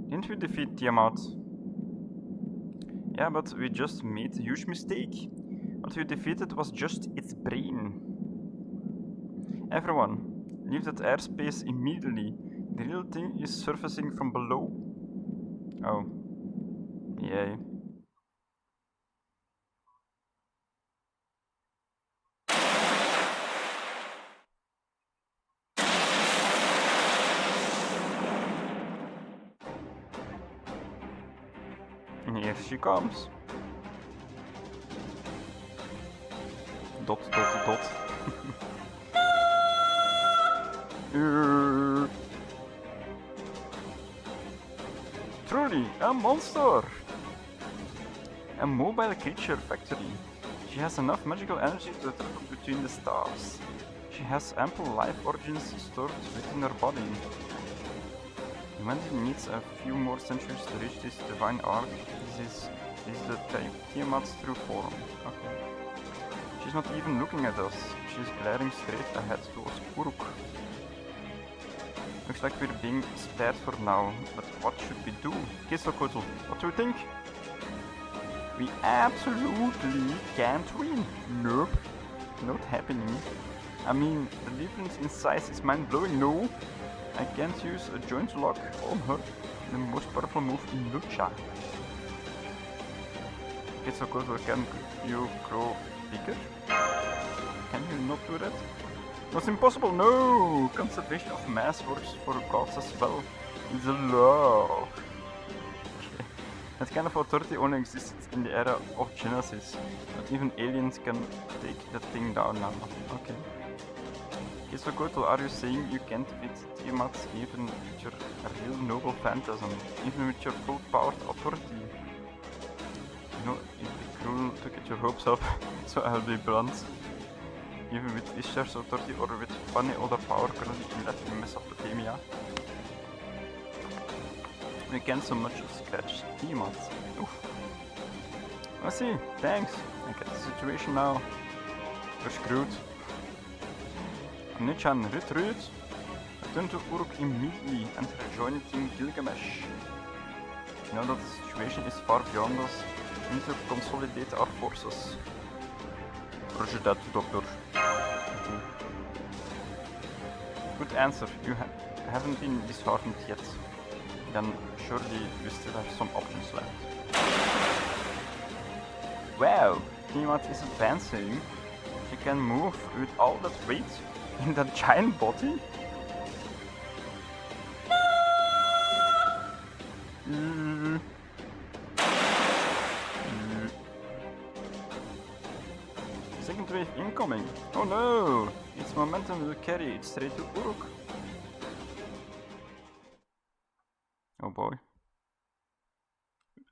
Didn't we defeat Tiamat? Yeah, but we just made a huge mistake. What we defeated was just its brain. Everyone, leave that airspace immediately. The real thing is surfacing from below. Oh. Yay. And here she comes. Dot, dot, dot. Truly, a monster! A mobile creature factory. She has enough magical energy to travel between the stars. She has ample life origins stored within her body. Humanity needs a few more centuries to reach this divine arc. This is the Tiamat's true form. Okay. She's not even looking at us. She's glaring straight ahead towards Uruk. Looks like we're being spared for now, but what should we do? Quetzalcoatl, what do you think? We absolutely can't win. Nope, not happening. I mean, the difference in size is mind-blowing, no? I can't use a joint lock on her, the most powerful move in Lucha. Quetzalcoatl, can you grow bigger? Can you not do that? That's impossible, no! Conservation of mass works for gods as well. It's a law. Okay. That kind of authority only existed in the era of Genesis. But even aliens can take that thing down now. Okay. Quetzalcoatl, are you saying you can't defeat Tiamat even with your real noble phantasm? Even with your full powered authority? You know, it'd be cruel to get your hopes up, so I'll be blunt. Even with Ishar's authority or with funny other power currently in Latin Mesopotamia, we can't so much as scratch Tiamat. Oof. I see, thanks. I get the situation now. You're screwed. Nichan, retreat! Return to Uruk immediately and rejoin King Gilgamesh. Now that the situation is far beyond us, we need to consolidate our forces. Roger that, Doctor. Good answer. You haven't been disheartened yet. Then surely we still have some options left. Wow! Tiamat is advancing. She can move with all that weight in that giant body? Second wave incoming. Oh no! Its momentum will carry it straight to Uruk. Oh boy.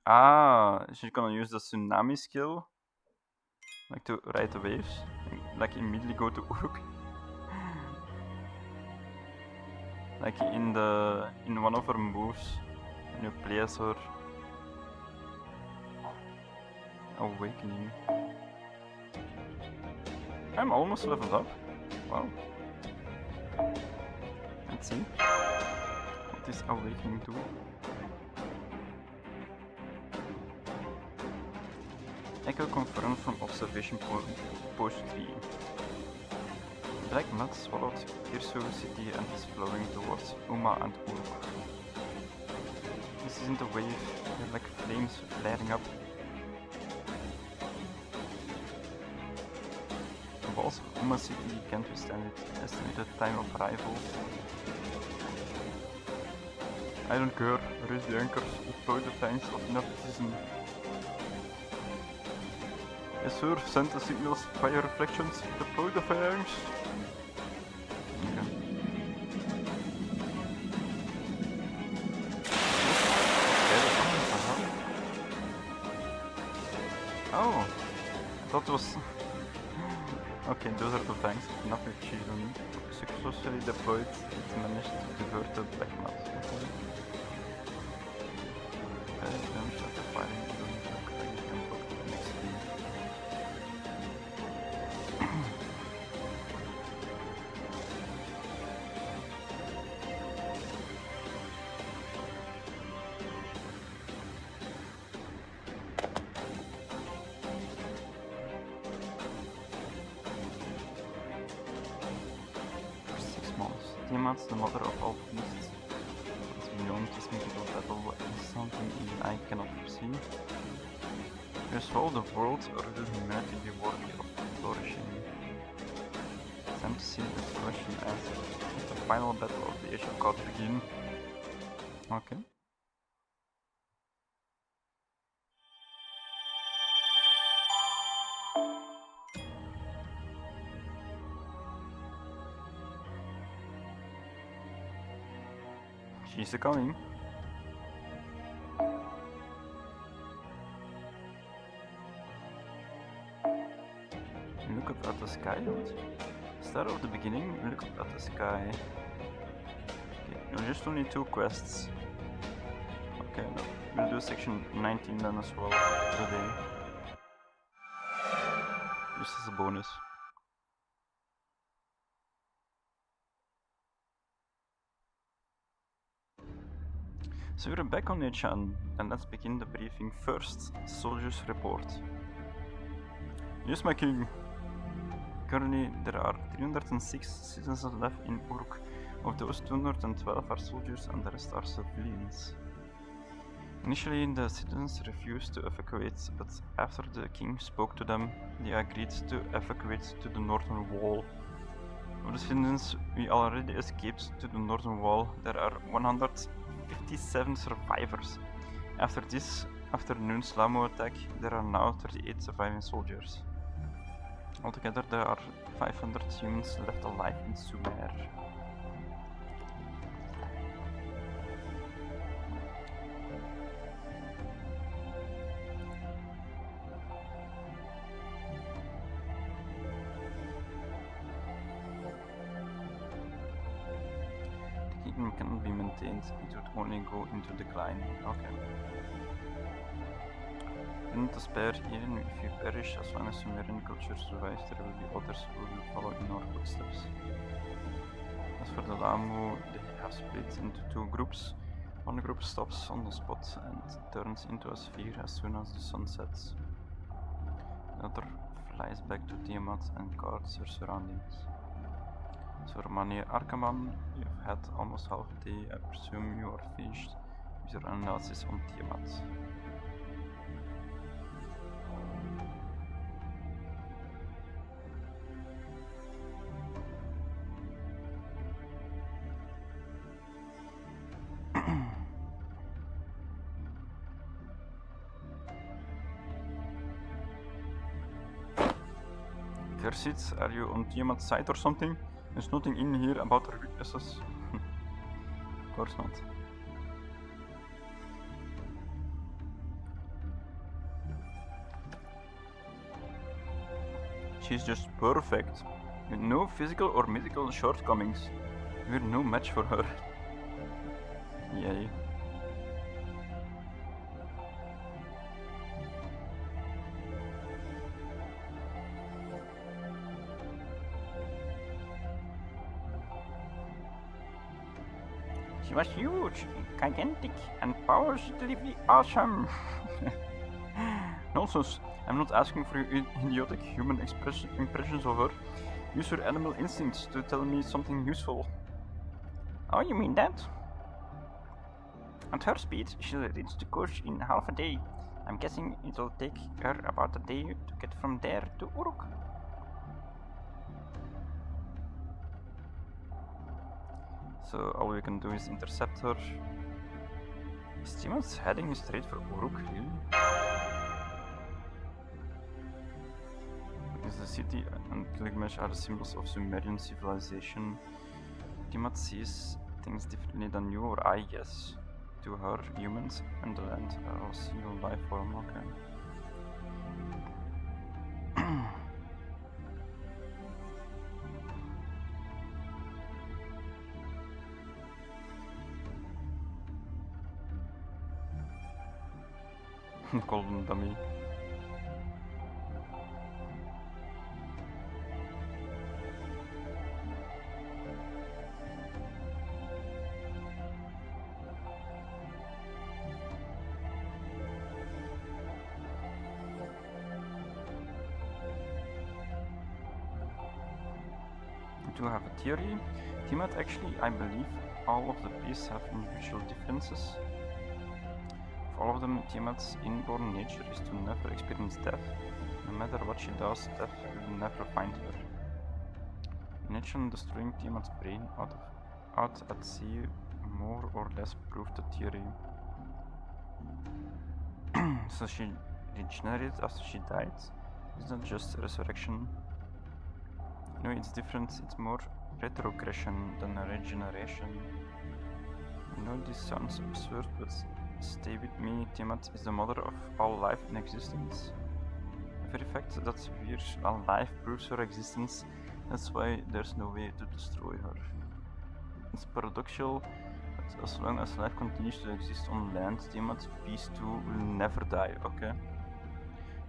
Ah, she's gonna use the tsunami skill. Like to ride the waves. Like immediately go to Uruk. Like in one of her moves, when you play as her awakening. I'm almost leveled up. Wow. Let's see what this awakening do. Echo confirmed from observation post 3. Black mud swallowed Kirsu city and is flowing towards Uma and Uruk. This isn't a wave, they're like flames flaring up. The walls of Uma city can't withstand it. Estimated time of arrival. I don't care, raise the anchors, deploy the tanks of nepotism. Yes sir, send the signals, fire reflections, deploy the fangs. Oh, I thought it was... Okay, those are the tanks, nothing cheesy. Successfully deployed, it managed to divert the black mass. Damage after firing during the crash and block the next wave. Tiamat, the mother of all beasts, is beyond this mythical battle is something even I cannot foresee. Resolve the world, or will humanity be worthy of flourishing? Time to see this question answered. The final battle of the Age of God begin. Okay. She's coming. Look up at the sky. Start of the beginning, look up at the sky. Okay, you just only 2 quests. Okay, no. We'll do section 19 then as well today. Just as a bonus. So we're back on Echan, and let's begin the briefing first. Soldiers report. Yes, my king. Currently, there are 306 citizens left in Uruk. Of those, 212 are soldiers and the rest are civilians. Initially, the citizens refused to evacuate, but after the king spoke to them, they agreed to evacuate to the northern wall. Of the citizens we already escaped to the northern wall, there are 157 survivors. After this afternoon's Lamo attack, there are now 38 surviving soldiers. Altogether, there are 500 humans left alive in Sumer. The kingdom cannot be maintained, it would only go into decline. Okay. Do not despair, even if you perish, as long as Sumerian culture survives, there will be others who will follow in our footsteps. As for the Lamu, they have split into 2 groups. One group stops on the spot and turns into a sphere as soon as the sun sets. The other flies back to Tiamat and guards her surroundings. So Romania Arkaman, you've had almost half a day. I presume you are finished with your analysis on Tiamat. Kersit, are you on Tiamat's side or something? There's nothing in here about her weaknesses. Of course not. She's just perfect, with no physical or mythical shortcomings. We're no match for her. Yay. She was huge, gigantic, and positively awesome. Nonsense. I'm not asking for your idiotic human impressions of her. Use your animal instincts to tell me something useful. Oh, you mean that? At her speed, she'll reach the coast in half a day. I'm guessing it'll take her about a day to get from there to Uruk. So all we can do is intercept her. Is Tiamat heading straight for Uruk, really? Because the city and Gilgamesh are the symbols of Sumerian civilization. Tiamat sees things differently than you or I guess. To her, humans and the land are a single life form, okay. Golden dummy. To have a theory, Tiamat actually, I believe, all of the beasts have individual differences. For all of them, Tiamat's inborn nature is to never experience death. No matter what she does, death will never find her. In action, destroying Tiamat's brain out at sea more or less proved the theory. So she regenerated after she died. It's not just resurrection. No, it's different. It's more retrogression than a regeneration. I know this sounds absurd, but stay with me. Tiamat is the mother of all life in existence. The very fact that we're alive proves her existence. That's why there's no way to destroy her. It's paradoxical, but as long as life continues to exist on land, Tiamat Beast 2 will never die, okay?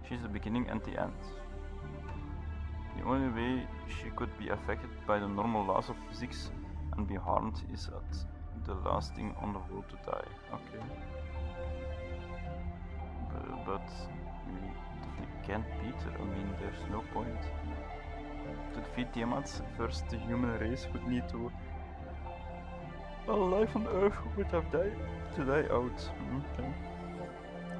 She's the beginning and the end. The only way she could be affected by the normal laws of physics and be harmed is at the last thing on the world to die. Okay. But we definitely can't beat her. I mean, there's no point. To defeat Tiamat, first the human race would need to... all life on Earth would have died to die out. Okay.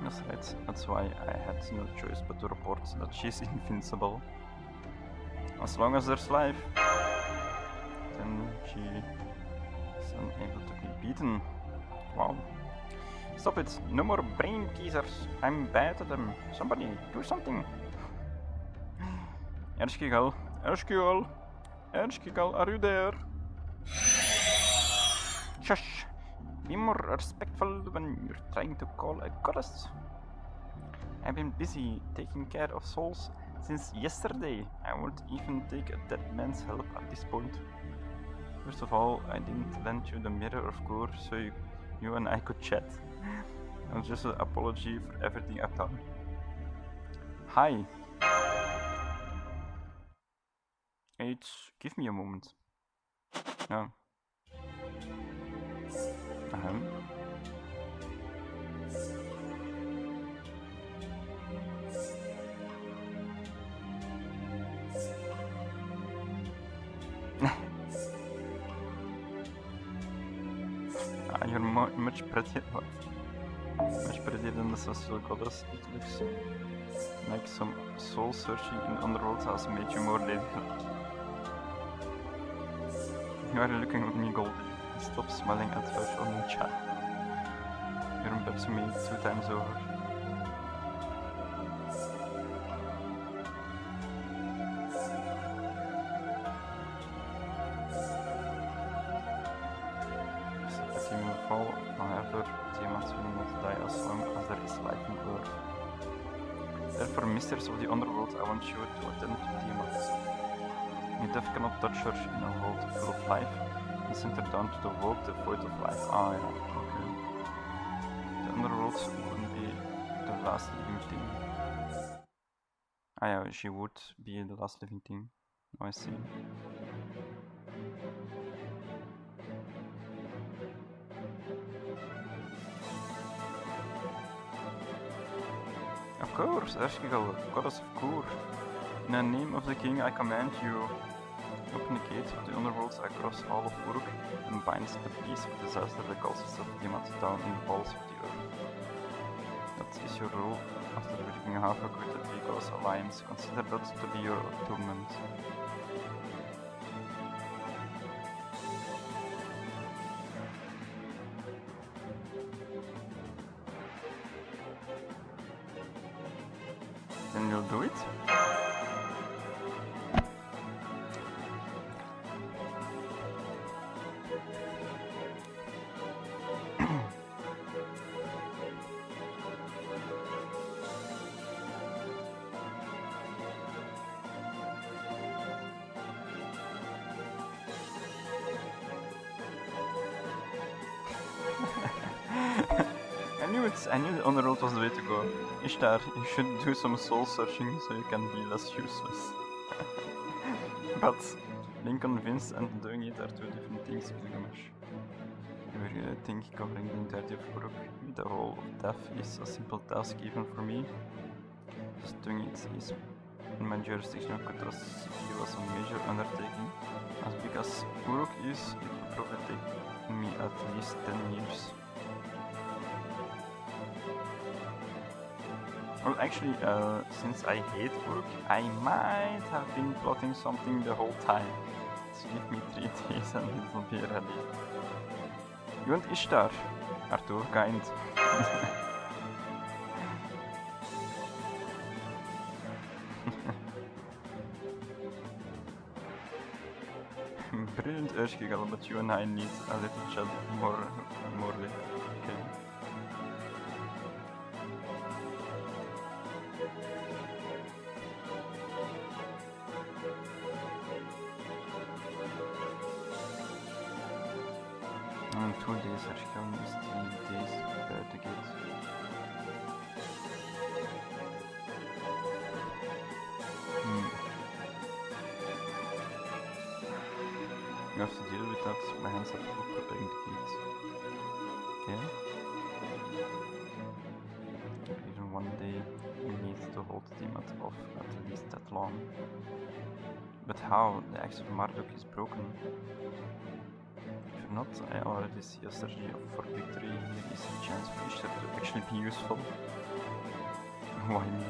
That's right. That's why I had no choice but to report that she's invincible. As long as there's life, then she is unable to be beaten. Wow. Stop it! No more brain teasers! I'm bad at them. Somebody, do something! Ershkigal! Ershkigal! Ershkigal, are you there? Shush! Be more respectful when you're trying to call a goddess. I've been busy taking care of souls since yesterday. I won't even take a dead man's help at this point. First of all, I didn't lend you the mirror of course, so you and I could chat. It was just an apology for everything I've done. Hi. Give me a moment. No. You're much prettier. What? Much prettier than the social goddess. It looks like some soul searching in underworld has made you more ladylike. You are looking at me, Goldie. Stop smiling at her on the chat. You're in bed to me 2 times over. However, Tiamat will not die as long as there is life on Earth. Therefore, misters of the underworld, I want you to attend to Tiamat. You death cannot touch her in a world full of life, and send her down to the world devoid of life. Ah, yeah, okay. The underworld wouldn't be the last living thing. Ah, yeah, she would be the last living thing. Oh, I see. course, Erschigel, goddess of Kur. In the name of the king, I command you. Open the gate of the underworld across all of Uruk and binds the piece of disaster that causes of Tiamat down in the balls of the earth. That is your rule. After breaking havoc with the Three Gods Alliance, consider that to be your atonement. Then you'll do it? I knew the underworld was the way to go. Ishtar, you should do some soul searching so you can be less useless. But being convinced and doing it are two different things, Gilgamesh. You really think covering the entirety of Uruk with the whole of death is a simple task even for me? Just doing it is in my jurisdiction could feel as a major undertaking. As big as Uruk is, it would probably take me at least 10 years. Well, actually, since I hate Uruk, I might have been plotting something the whole time. So give me 3 days and it will be ready. You want Ishtar? Arthur, kind. Brilliant Urshkigal, but you and I need a little chat more later. Okay. In 2 days, Urshkigal is 3 days prepare to get. You have to deal with that. My hands are full preparing the gates. Okay. Even 1 day we need to hold Tiamat off at least that long. But how? The axe of Marduk is broken. If not, I already see a strategy for victory. There is a chance for Ishtar to actually be useful. Why me?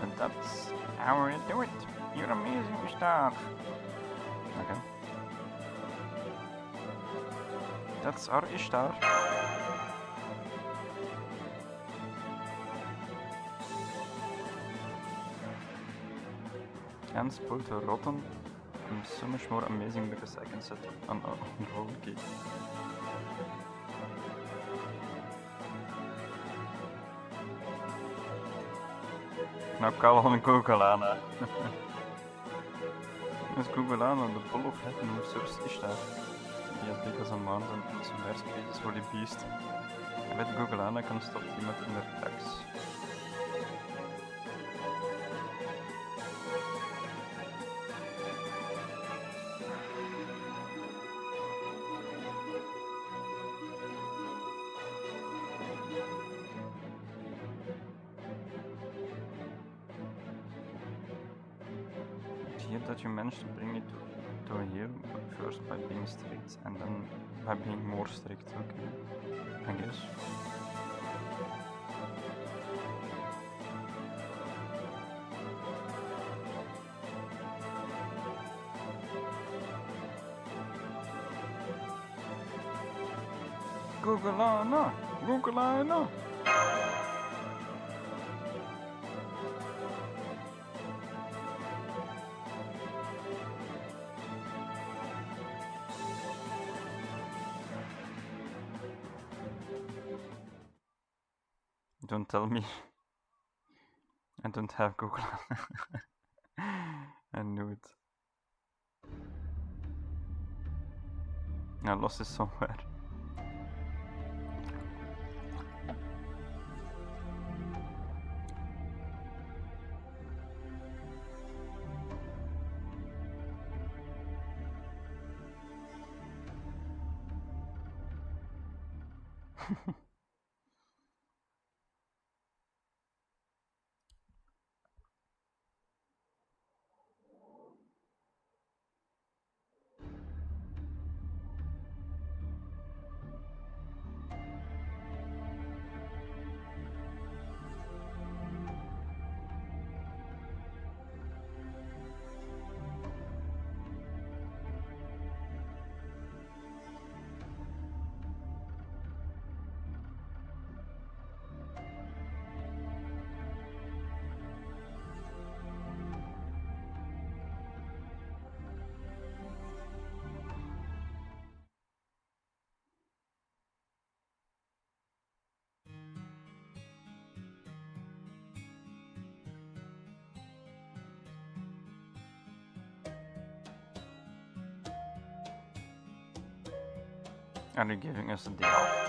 And that's how we do it. You're amazing, Ishtar. Okay. That's our Ishtar. And spoiled her rotten. I'm so much more amazing because I can set an roll gate. Now call on Gogalana. Is Gogalana the bull of heaven who serves Ishtar? Be as big as a mountain and Sumer's greatest holy beast. I bet Gogalana can stop Tiamat in their tracks. That you managed to bring it to here, first by being strict and then by being more strict, okay, I guess. Gogalana! Gogalana! Don't tell me I don't have Google. I knew it. I lost it somewhere. Are you giving us a day off?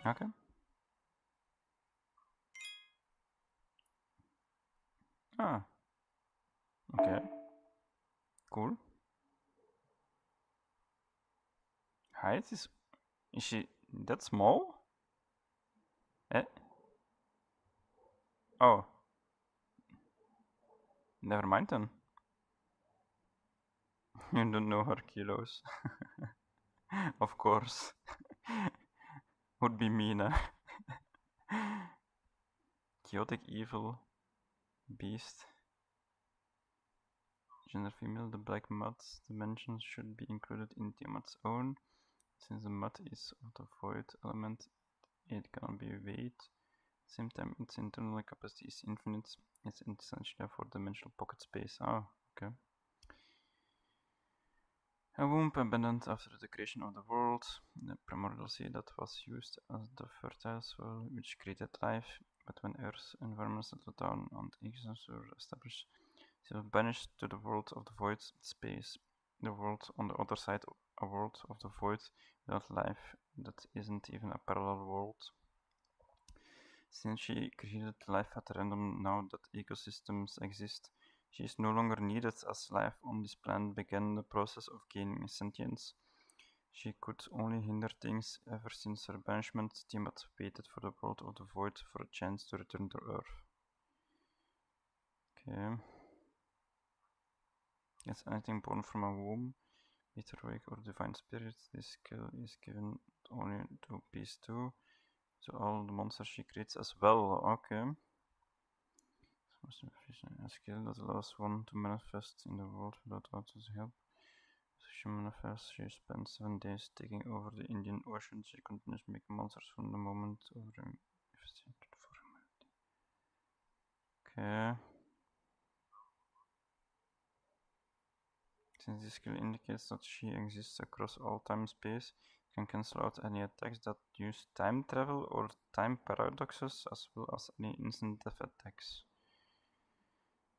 Okay. Ah, okay. Cool. Height is she that small? Eh? Oh, never mind then. You don't know her kilos. Of course. Would be mean, Chaotic evil beast. Gender female, the black mud dimensions should be included in Tiamat's own. Since the mud is of the void element, it cannot be weighed. At the same time, its internal capacity is infinite. It's essential for dimensional pocket space. Oh, okay. A womb abandoned after the creation of the world. The primordial sea that was used as the fertile soil which created life, but when Earth's environment settled down and ecosystems were established, they were banished to the world of the void space. The world on the other side, a world of the void without life that isn't even a parallel world. Since she created life at random now that ecosystems exist, she is no longer needed as life on this planet began the process of gaining sentience. She could only hinder things. Ever since her banishment, Tiamat waited for the world of the void for a chance to return to Earth. Okay. Yes, anything born from a womb, with heroic or divine spirits, this skill is given only to Beast 2. So all the monsters she creates as well. Okay. A skill that allows one to manifest in the world without others' help. So she manifests, she spends 7 days taking over the Indian Ocean. She continues making monsters from the moment of manifestation for humanity. Okay. Since this skill indicates that she exists across all time and space, can cancel out any attacks that use time travel or time paradoxes, as well as any instant death attacks.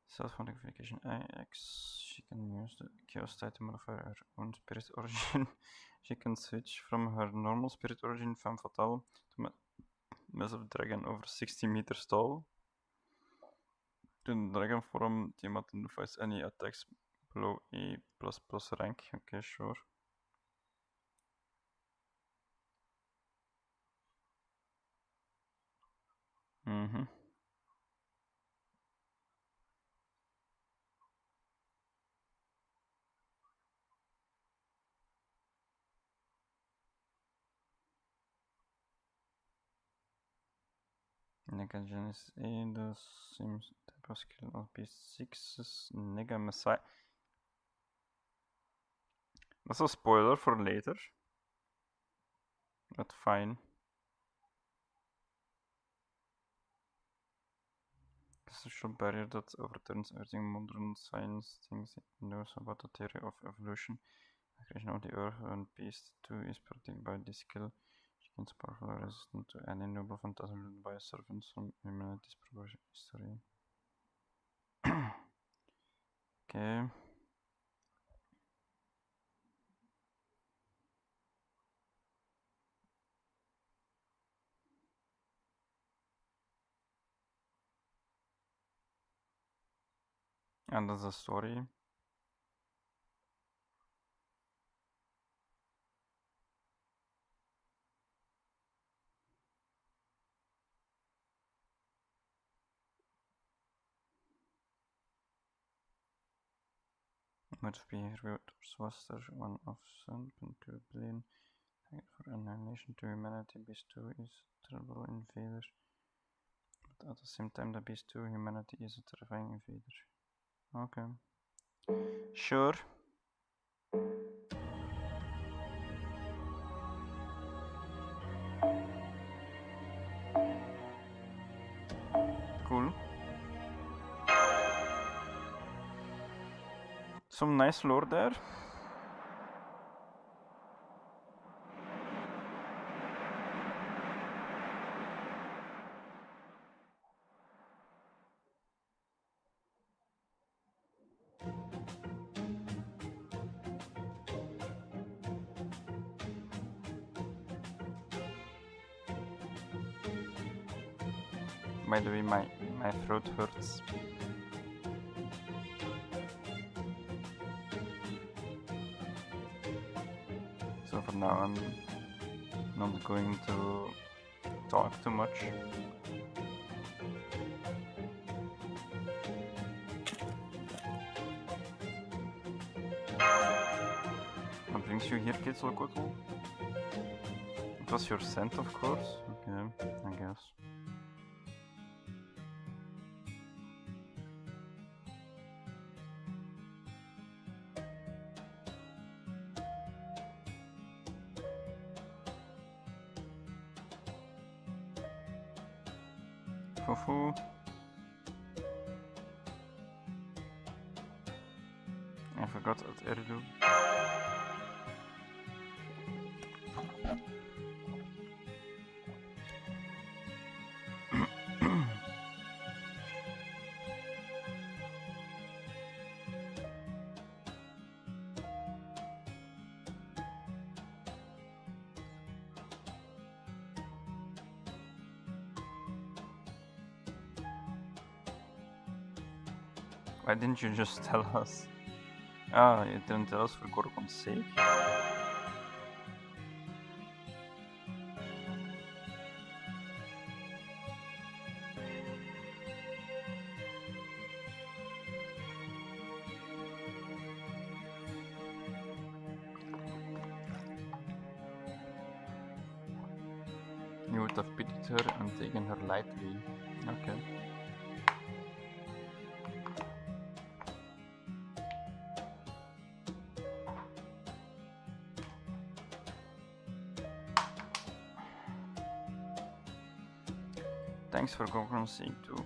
Self-modification IX. She can use the chaos type to modify her own spirit origin. She can switch from her normal spirit origin, Femme Fatale, to massive dragon over 60 meters tall. To the dragon form, Tiamat nullifies any attacks below A++ rank. Okay, sure. Nega Genesis A, the same type of skill of B6's Nega Messiah. That's a spoiler for later. But fine. The social barrier that overturns everything modern science thinks it knows about the theory of evolution. The creation of the Earth and Beast 2 is protected by this skill. She gains powerful resistance to any noble phantasm led by servants from humanity's progression history. Okay. And that's a story. Much behavior was there one of 7.2 billion for annihilation to humanity. Beast 2 is a terrible invader. But at the same time, the Beast 2 humanity is a terrifying invader. Okay. Sure. Cool. Some nice lore there. By the way, my throat hurts. So for now I'm not going to talk too much. What brings you here, Quetzalcoatl? It was your scent, of course. Okay, I guess. Fufu. I forgot what Erdu. Why didn't you just tell us? Ah, you didn't tell us for Gorgon's sake? You would have pitied her and taken her lightly. Okay. Thanks for Gorgon's sake too.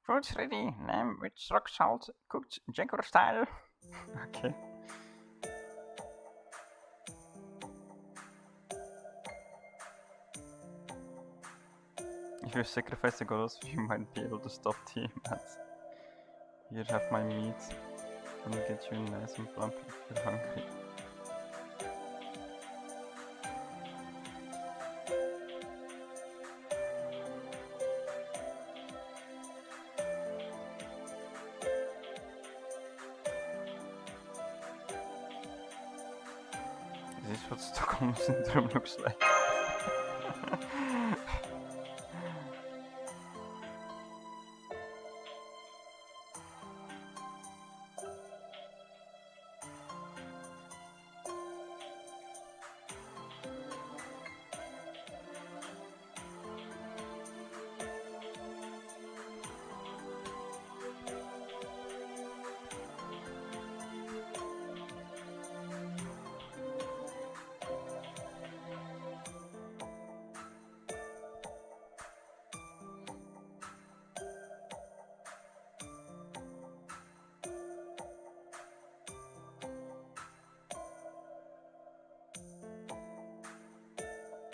Food's ready. Lamb with rock salt, cooked Jaguar style. Okay. If you sacrifice the goddess, you might be able to stop Tiamat. Here, have my meat. Let me get you nice and plump if you're hungry. This is what Stockholm Syndrome looks like.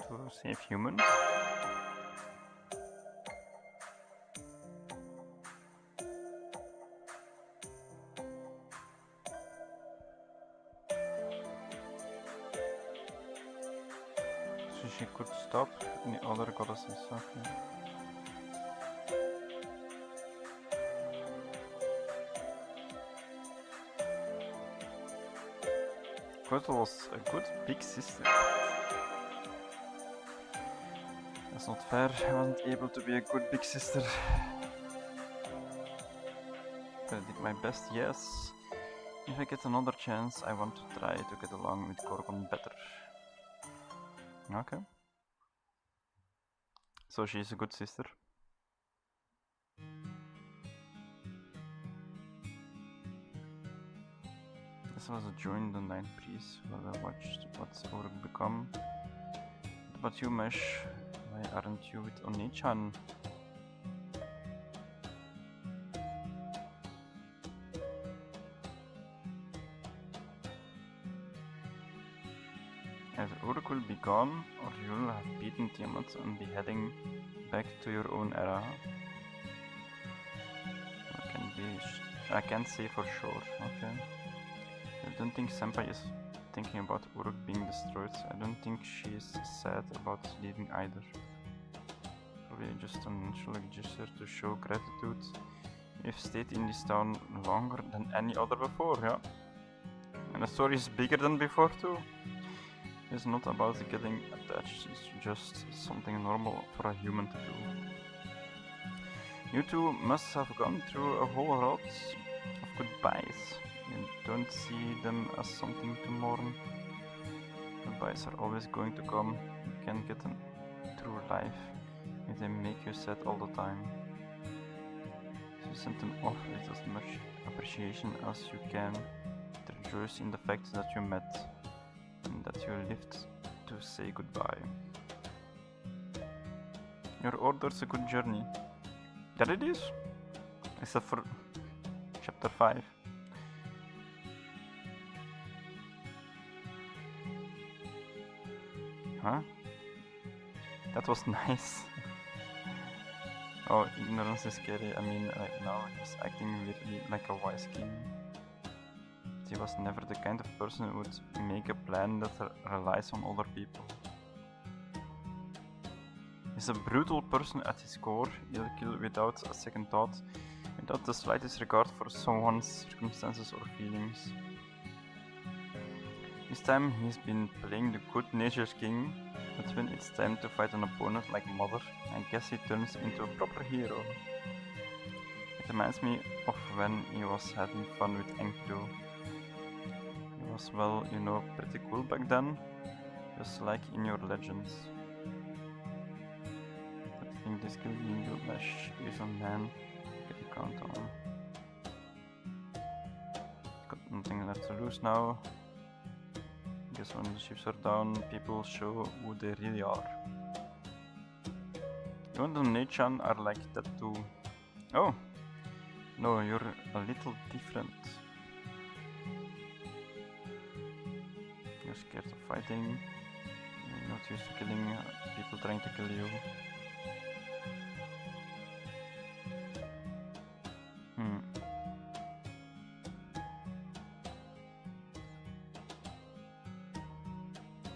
To save humans. she could stop the other goddesses. Okay. Gretel was a good big sister. That's not fair. I wasn't able to be a good big sister. But I did my best, yes. If I get another chance, I want to try to get along with Gorgon better. Okay. So she's a good sister. This was a join the Nine Priests while I watched what's Orc become. What about you, Mesh? Why aren't you with Oni-chan? Either Uruk will be gone, or you'll have beaten Tiamat and be heading back to your own era. I can't say for sure, okay. I don't think Senpai is thinking about Uruk being destroyed. I don't think she's sad about leaving either. Probably just a natural gesture to show gratitude. We've stayed in this town longer than any other before, yeah. And the story is bigger than before too. It's not about getting attached, it's just something normal for a human to do. You two must have gone through a whole lot of goodbyes. You don't see them as something to mourn. Goodbyes are always going to come. You can't get them through life if they make you sad all the time. So send them off with as much appreciation as you can. Rejoice in the fact that you met and that you lived to say goodbye. Your order's a good journey. That it is, except for chapter 5. Huh? That was nice. Oh, ignorance is scary. I mean, right now he's acting really like a wise king. He was never the kind of person who would make a plan that relies on other people. He's a brutal person at his core. He'll kill without a second thought, without the slightest regard for someone's circumstances or feelings. This time he's been playing the good-natured king, but when it's time to fight an opponent like Mother, I guess he turns into a proper hero. It reminds me of when he was having fun with Enkidu. He was, well, you know, pretty cool back then, just like in your legends. But I think this could be Gilgamesh is a man get a count on. Got nothing left to lose now. Guess when the ships are down, people show who they really are. You and the Nechan are like that too. Oh! No, you're a little different. You're scared of fighting. You're not used to killing people trying to kill you.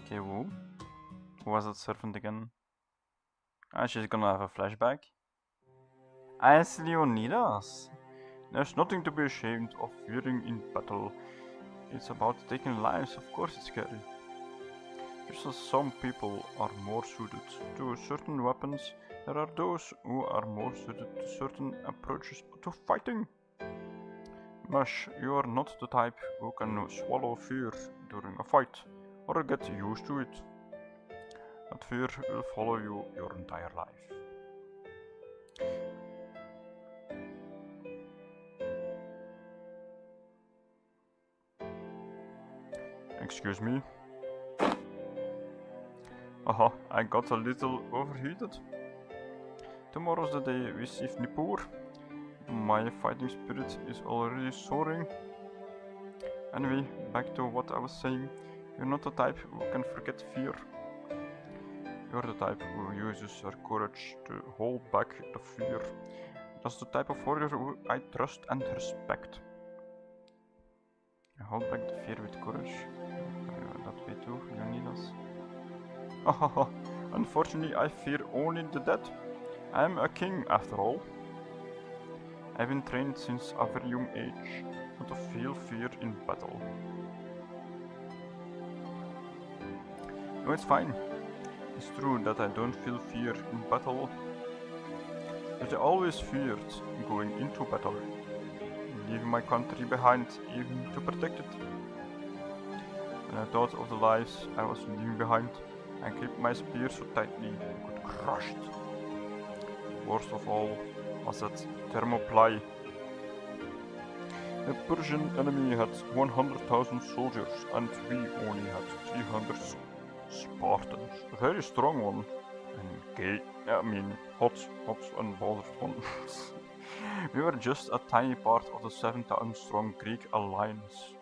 Okay, who was that servant again? Ah, she's gonna have a flashback. As Leonidas. There's nothing to be ashamed of fearing in battle. It's about taking lives, of course it's scary. Just as some people are more suited to certain weapons, there are those who are more suited to certain approaches to fighting. Mush, you are not the type who can swallow fear during a fight, or get used to it. That fear will follow you your entire life. Excuse me. Aha, I got a little overheated. Tomorrow's the day we see Nippur. My fighting spirit is already soaring. Anyway, back to what I was saying. You're not the type who can forget fear. You're the type who uses her courage to hold back the fear. That's the type of warrior who I trust and respect. I hold back the fear with courage. That way too, Leonidas. Oh, Unfortunately, I fear only the dead. I am a king, after all. I've been trained since a very young age not to feel fear in battle. No, it's fine. It's true that I don't feel fear in battle, but I always feared going into battle, leaving my country behind even to protect it. When I thought of the lives I was leaving behind, I gripped my spear so tightly I could crush it. Worst of all was that Thermopylae. The Persian enemy had 100,000 soldiers and we only had 300 Spartans. A very strong one. And hot and bothered one. We were just a tiny part of the 7,000 strong Greek alliance.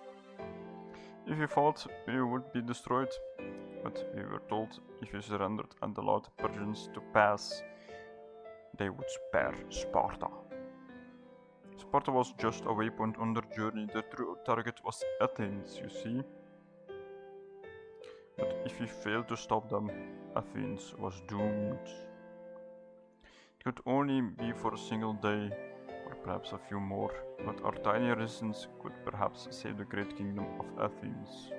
If we fought, we would be destroyed. But we were told if we surrendered and allowed the Persians to pass, they would spare Sparta. Sparta was just a waypoint on their journey. The true target was Athens, you see. But if we failed to stop them, Athens was doomed. It could only be for a single day, or perhaps a few more, but our tiny resistance could perhaps save the great kingdom of Athens.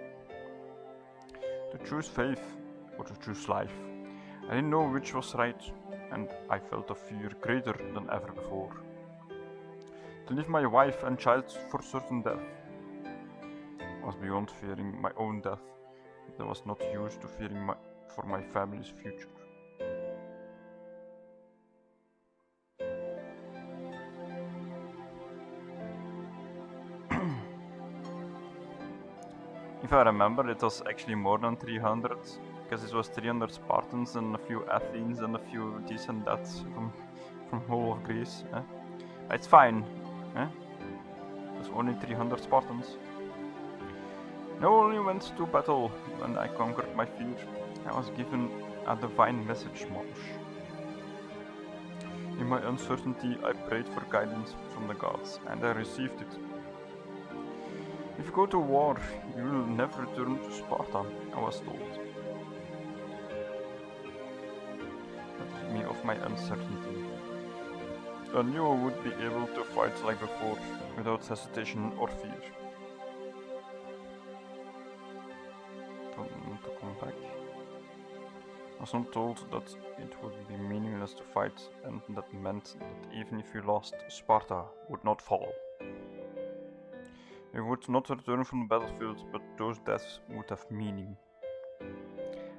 To choose faith, or to choose life, I didn't know which was right, and I felt a fear greater than ever before. To leave my wife and child for certain death was beyond fearing my own death. I was not used to fearing for my family's future. If I remember, it was actually more than 300, because it was 300 Spartans and a few Athens and a few decent deaths from whole of Greece. It's fine. There's only 300 Spartans. I only went to battle when I conquered my fear. I was given a divine message, Marsh. In my uncertainty, I prayed for guidance from the gods, and I received it. If you go to war, you will never return to Sparta, I was told. That is me of my uncertainty. I knew I would be able to fight like before, without hesitation or fear. To come back. I was not told that it would be meaningless to fight, and that meant that even if we lost, Sparta would not fall. We would not return from the battlefield, but those deaths would have meaning.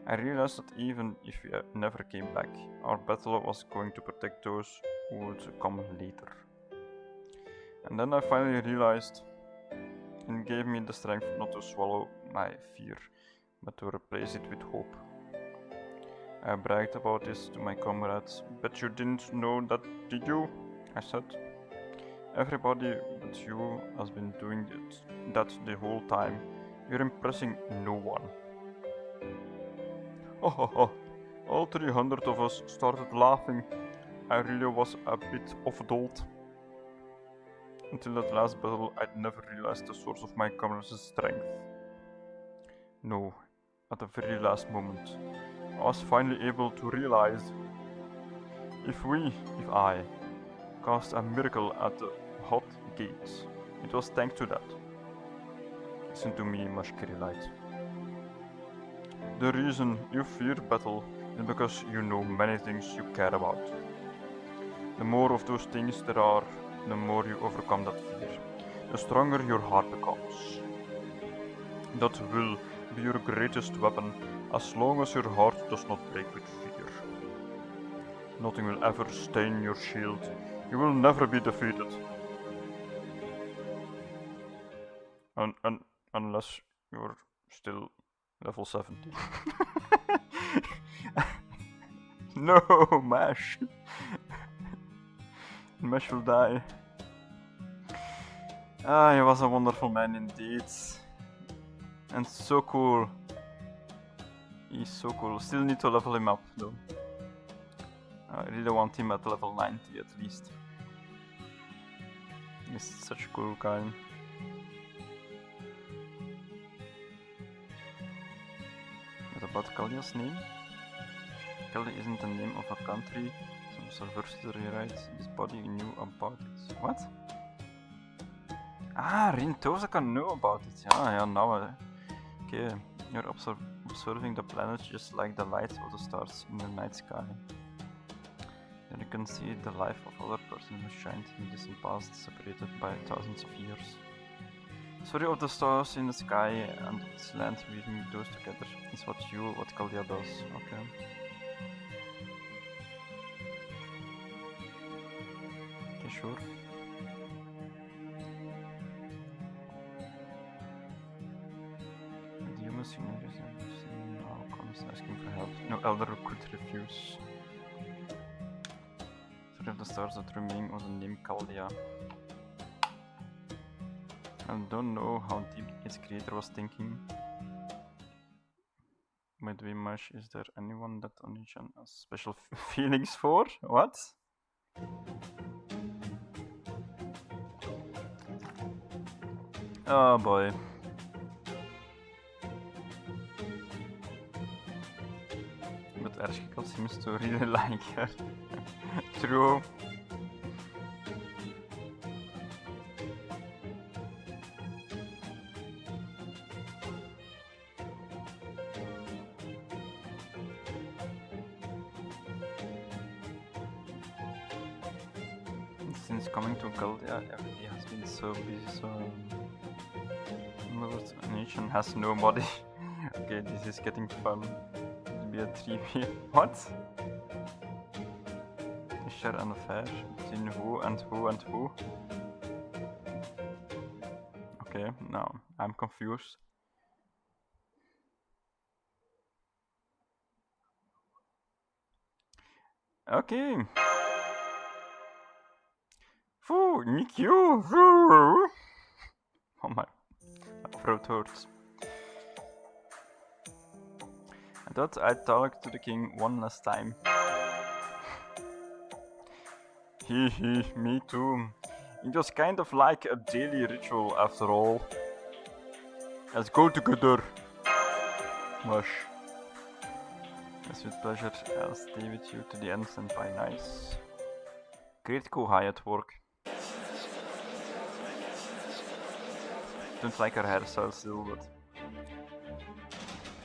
I realized that even if we never came back, our battle was going to protect those who would come later. And then I finally realized, and gave me the strength not to swallow my fear, but to replace it with hope. I bragged about this to my comrades. Bet you didn't know that, did you? I said. Everybody but you has been doing that the whole time. You're impressing no one. Oh, all 300 of us started laughing. I really was a bit off-dolt. Until that last battle, I'd never realized the source of my comrades' strength. No, at the very last moment, I was finally able to realize if I, cast a miracle at the hot gates, it was thanks to that. Listen to me, Mashkirilite. The reason you fear battle is because you know many things you care about. The more of those things there are, the more you overcome that fear, the stronger your heart becomes. That will be your greatest weapon, as long as your heart does not break with fear. Nothing will ever stain your shield. You will never be defeated. Unless you're still level 70. No, Mash. Mash will die. Ah, he was a wonderful man indeed. And so cool. He's so cool. Still need to level him up though. I really want him at level 90 at least. He's such a cool guy. What about Kalya's name? Kelly isn't the name of a country. Some subversity writes this body knew about it. What? Ah, Rintosa know about it. Yeah, now. Okay, you're observing the planets just like the light of the stars in the night sky. Then you can see the life of other person who shined in the distant past, separated by thousands of years. The story of the stars in the sky and its land weaving those together is what Kaldia does. Okay. Okay, sure. The human signatures now comes asking for help. No elder could refuse. Story of the stars that remain was the name Kaldia. I don't know how deep its creator was thinking. By the way, Mush, is there anyone that Onichan has special feelings for? What? Oh boy. But Erskikkel seems to really like her. True. Since coming to Galdia, everybody has been so busy, so Nation has nobody. Okay, this is getting fun. It'll be a 3v. What? Share an affair between who and who and who? Okay, now I'm confused. Okay. Foo, Nick you. Oh my throat hurts. I thought I'd talk to the king one last time. Hee, me too. It was kind of like a daily ritual after all. Let's go together. Mush. Yes, with pleasure. I'll stay with you to the end, senpai. Nice. Great Kohai at work. Don't like her hairstyle still, but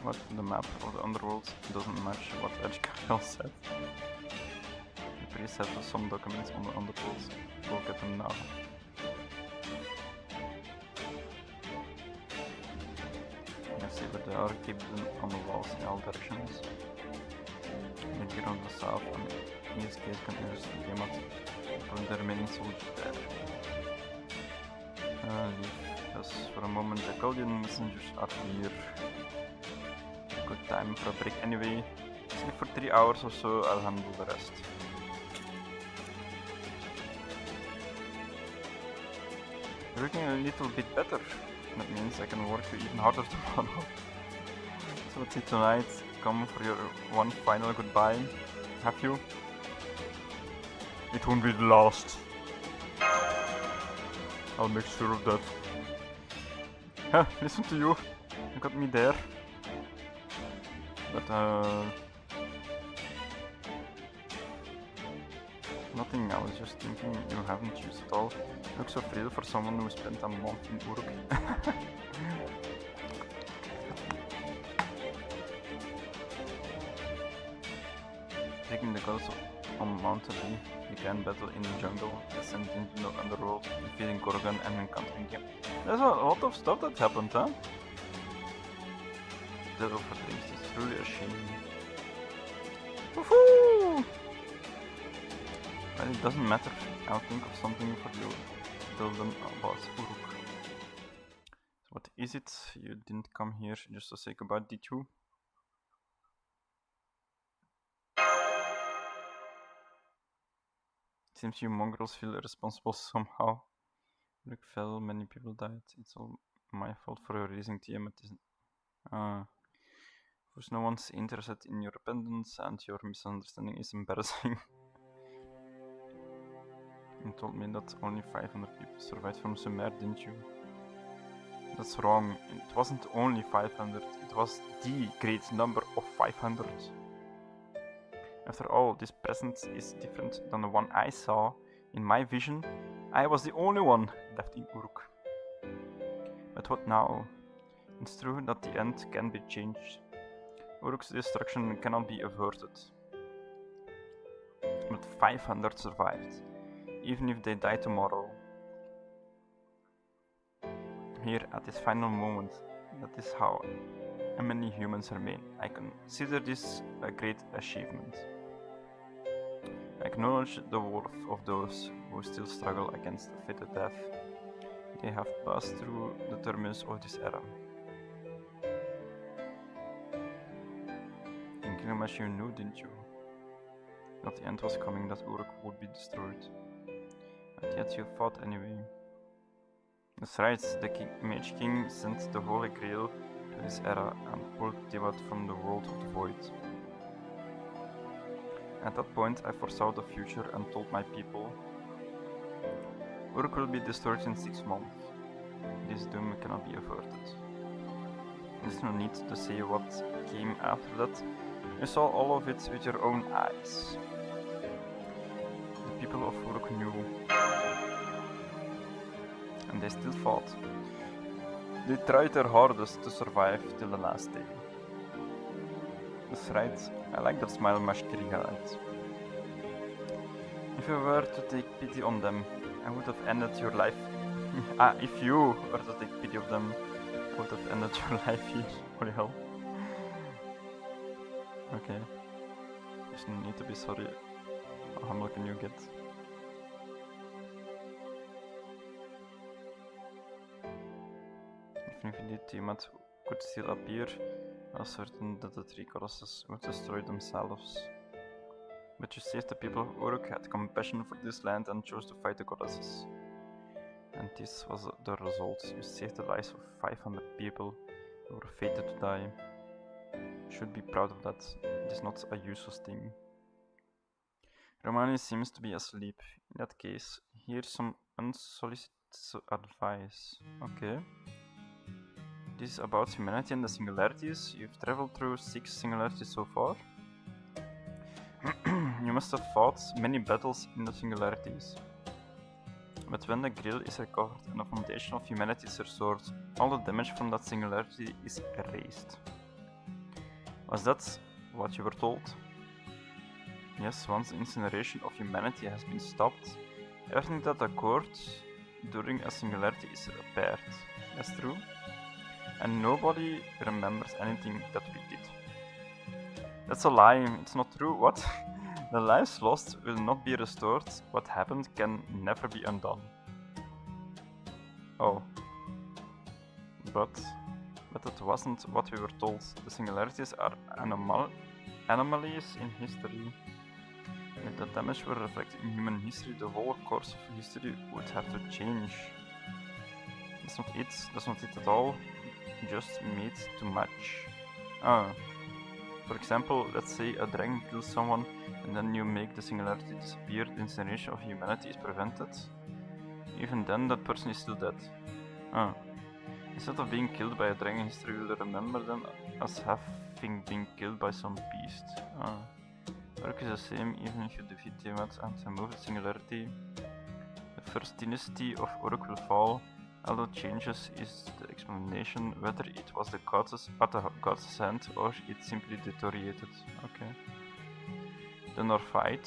what the map of the underworld doesn't match what Edgecarl said. The priest has some documents on the underworld. Go get them now. Let's see where they are. Keep them on the walls in all directions. Make it on the south and east gate can use the Tiamat. Put the remaining soldiers there. Leave us for a moment. The Guardian messengers are here. Good time for a break anyway. Sleep for 3 hours or so, I'll handle the rest. Working a little bit better. That means I can work even harder tomorrow. So let's see tonight. Come for your one final goodbye. Have you? It won't be the last. I'll make sure of that. Huh, listen to you. You got me there. But nothing, I was just thinking you haven't used it all. You look so frail for someone who spent a month in Uruk. Taking the gods on Mount Abbey, began battle in the jungle, descended into the underworld, defeating Gorgon and encountering him. There's a lot of stuff that happened, huh? That over things is truly a shame. Woohoo! Well, it doesn't matter. I'll think of something for you. Tell them about Uruk. So what is it? You didn't come here just to say goodbye, did you? Seems you mongrels feel responsible somehow. Uruk fell, many people died. It's all my fault for raising Tiamat. Of course, no one's interested in your repentance, and your misunderstanding is embarrassing. You told me that only 500 people survived from Sumer, didn't you? That's wrong. It wasn't only 500, it was the great number of 500. After all, this present is different than the one I saw. In my vision, I was the only one left in Uruk. But what now? It's true that the end can be changed. Uruk's destruction cannot be averted. But 500 survived, even if they die tomorrow. Here, at this final moment, that is how many humans remain. I consider this a great achievement. I acknowledge the worth of those who still struggle against a fated death. They have passed through the terminus of this era. In Gilgamesh you knew, didn't you? That the end was coming, that Uruk would be destroyed. And yet you fought anyway. That's right, the Mage King sent the Holy Grail to this era and pulled Tiamat from the world of the void. At that point I foresaw the future and told my people, Uruk will be destroyed in 6 months. This doom cannot be averted. There's no need to say what came after that. You saw all of it with your own eyes. The people of Uruk knew. And they still fought. They tried their hardest to survive till the last day. That's right, I like that smile Mashkiri had. If you were to take pity on them, I would have ended your life. If you were to take pity of them, I would have ended your life here. Holy hell. Okay. There's no need to be sorry. How humble can you get? Even if indeed Tiamat could still appear, I was certain that the 3 colossus would destroy themselves. But you saved the people of Uruk, had compassion for this land and chose to fight the colossus. And this was the result. You saved the lives of 500 people who were fated to die. You should be proud of that. It is not a useless thing. Romani seems to be asleep. In that case, here's some unsolicited advice. Okay. This is about humanity and the singularities. You've traveled through 6 singularities so far. You must have fought many battles in the singularities. But when the grill is recovered and the foundation of humanity is restored, all the damage from that singularity is erased. Was that what you were told? Yes, once the incineration of humanity has been stopped, everything that occurred during a singularity is repaired. That's true. And nobody remembers anything that we did. That's a lie, it's not true. What? The lives lost will not be restored. What happened can never be undone. Oh. But that wasn't what we were told. The singularities are anomalies in history. If the damage were reflected in human history, the whole course of history would have to change. That's not it. That's not it at all. Just made too much. For example, let's say a dragon kills someone and then you make the singularity disappear, the incineration of humanity is prevented. Even then, that person is still dead. Instead of being killed by a dragon, history will remember them as having been killed by some beast. Uruk is the same even if you defeat Tiamat and remove the singularity. The first dynasty of Uruk will fall. All that changes is the explanation whether it was the goddess at the goddess' hand or it simply deteriorated. Okay. Then our fight.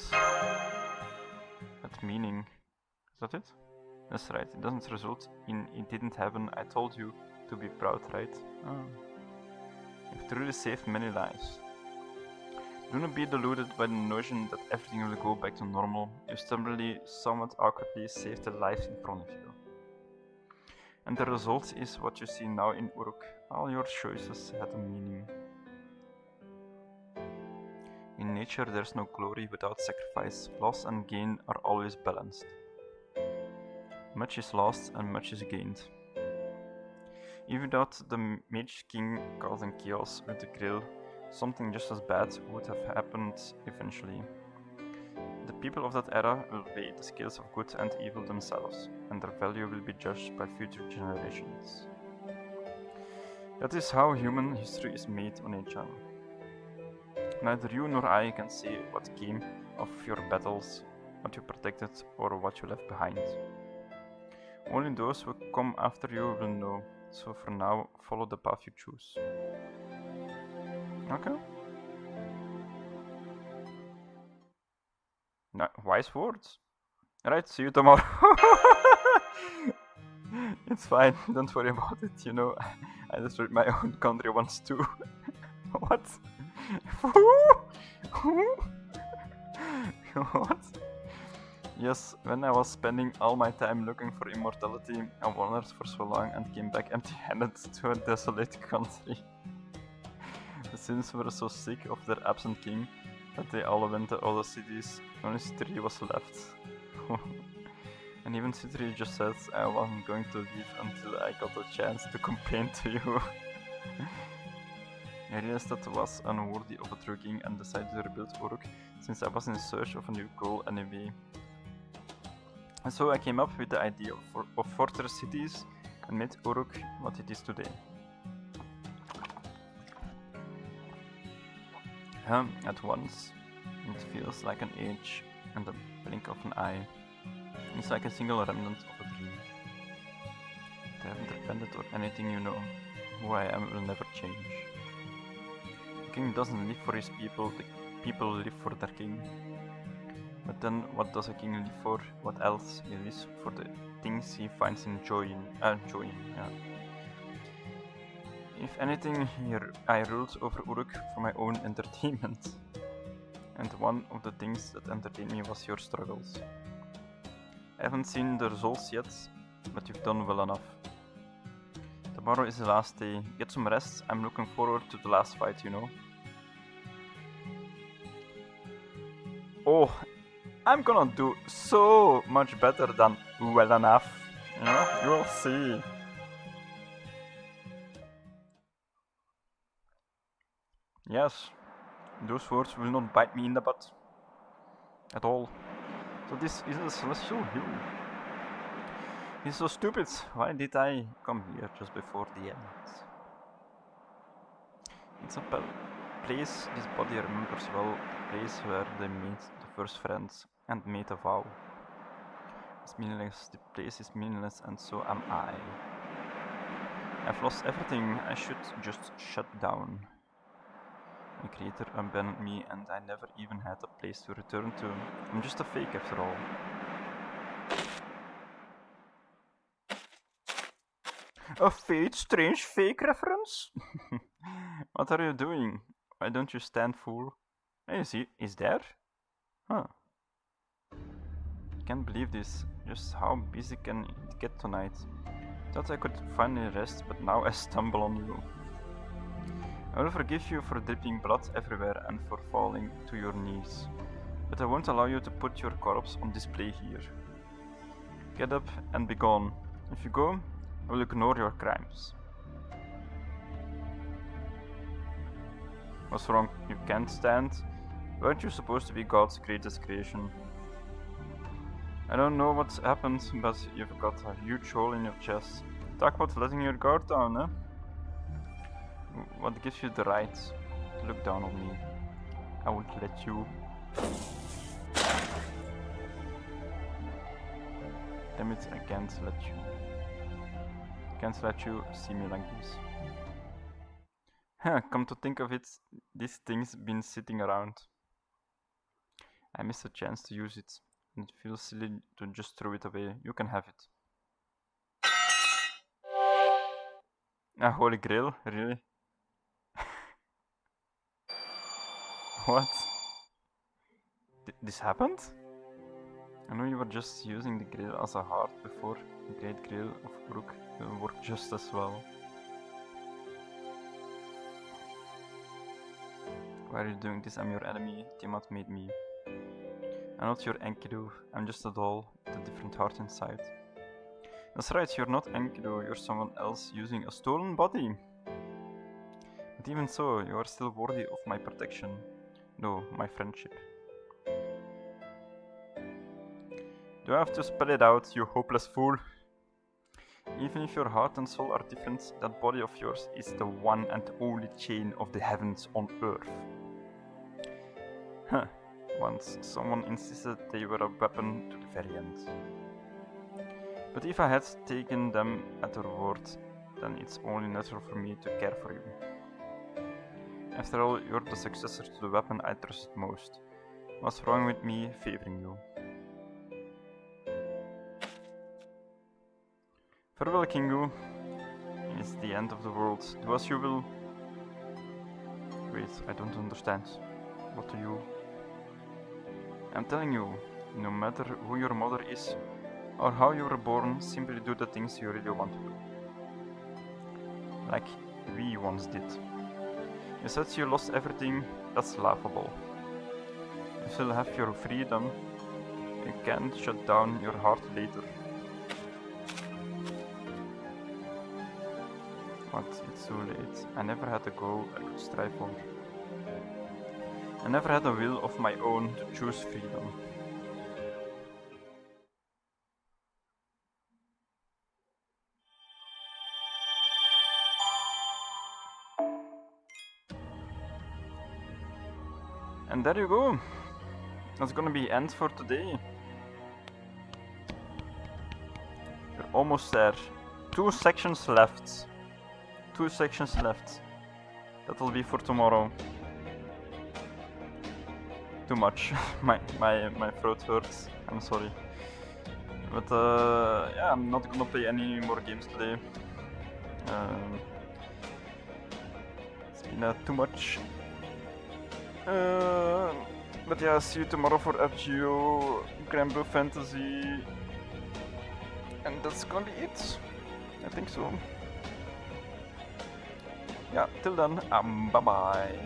That meaning. Is that it? That's right, it doesn't result in it didn't happen. I told you to be proud, right? You've truly saved many lives. Do not be deluded by the notion that everything will go back to normal. You stubbornly, somewhat awkwardly saved the lives in front of you. And the result is what you see now in Uruk. All your choices had a meaning. In nature there's no glory without sacrifice. Loss and gain are always balanced. Much is lost and much is gained. Even without the Mage King causing chaos with the grill, something just as bad would have happened eventually. The people of that era will weigh the scales of good and evil themselves, and their value will be judged by future generations. That is how human history is made, Onechan. Neither you nor I can say what came of your battles, what you protected, or what you left behind. Only those who come after you will know, so for now, follow the path you choose. Okay. Wise words. Right, see you tomorrow. It's fine, don't worry about it, you know. I destroyed my own country once too. What? What? Yes, when I was spending all my time looking for immortality, I wandered for so long and came back empty-handed to a desolate country. The citizens were so sick of their absent king that they all went to other cities. Only Citri was left. And even Citri just said I wasn't going to leave until I got a chance to complain to you. I realized that was unworthy of a true king and decided to rebuild Uruk, since I was in search of a new goal anyway. And so I came up with the idea of fortress cities and made Uruk what it is today. At once, it feels like an age and the blink of an eye. It's like a single remnant of a dream. I haven't repented or anything, you know. Who I am will never change. The king doesn't live for his people, the people live for their king. But then, what does a king live for? What else? He lives for the things he finds enjoying. Yeah. If anything, I ruled over Uruk for my own entertainment. And one of the things that entertained me was your struggles. I haven't seen the results yet, but you've done well enough. Tomorrow is the last day. Get some rest. I'm looking forward to the last fight, you know. Oh, I'm gonna do so much better than well enough. You know, you will see. Yes, those words will not bite me in the butt. At all. So this is a celestial hill. He's so stupid. Why did I come here just before the end? It's a place this body remembers well, the place where they made the first friends and made a vow. It's meaningless, the place is meaningless, and so am I. I've lost everything, I should just shut down. My creator abandoned me and I never even had a place to return to. I'm just a fake after all. A strange fake reference? What are you doing? Why don't you stand, fool? Hey, see, is there? Huh. Can't believe this. Just how busy can it get tonight? Thought I could finally rest, but now I stumble on you. I will forgive you for dripping blood everywhere and for falling to your knees, but I won't allow you to put your corpse on display here. Get up and be gone. If you go, I will ignore your crimes. What's wrong? You can't stand? Weren't you supposed to be God's greatest creation? I don't know what's happened, but you've got a huge hole in your chest. Talk about letting your guard down, eh? What gives you the right to look down on me? I won't let you. Damn it, I can't let you. Can't let you see me like this. Come to think of it, this thing's been sitting around. I missed a chance to use it, and it feels silly to just throw it away. You can have it. A holy grail? Really? What? This happened? I know you were just using the grail as a heart before. The great grail of Uruk will work just as well. Why are you doing this? I'm your enemy. Tiamat made me. I'm not your Enkidu. I'm just a doll with a different heart inside. That's right, you're not Enkidu. You're someone else using a stolen body. But even so, you are still worthy of my protection. No, my friendship. Do I have to spell it out, you hopeless fool? Even if your heart and soul are different, that body of yours is the one and only chain of the heavens on earth. Once someone insisted they were a weapon to the very end. But if I had taken them at their word, then it's only natural for me to care for you. After all, you're the successor to the weapon I trusted most. What's wrong with me favoring you? Farewell, Kingu. It's the end of the world. Do as you will. Wait, I don't understand. What do you... I'm telling you, no matter who your mother is or how you were born, simply do the things you really want to do. Like we once did. You said you lost everything, that's laughable. You still have your freedom. You can't shut down your heart later. But it's too late. I never had a goal I could strive for. I never had a will of my own to choose freedom. And there you go. That's gonna be end for today. We're almost there. 2 sections left. 2 sections left. That will be for tomorrow. Too much. my throat hurts. I'm sorry. But yeah, I'm not gonna play any more games today. It's been too much. But yeah, see you tomorrow for FGO, Grand Blue Fantasy, and that's gonna be it. I think so. Yeah, till then, bye bye.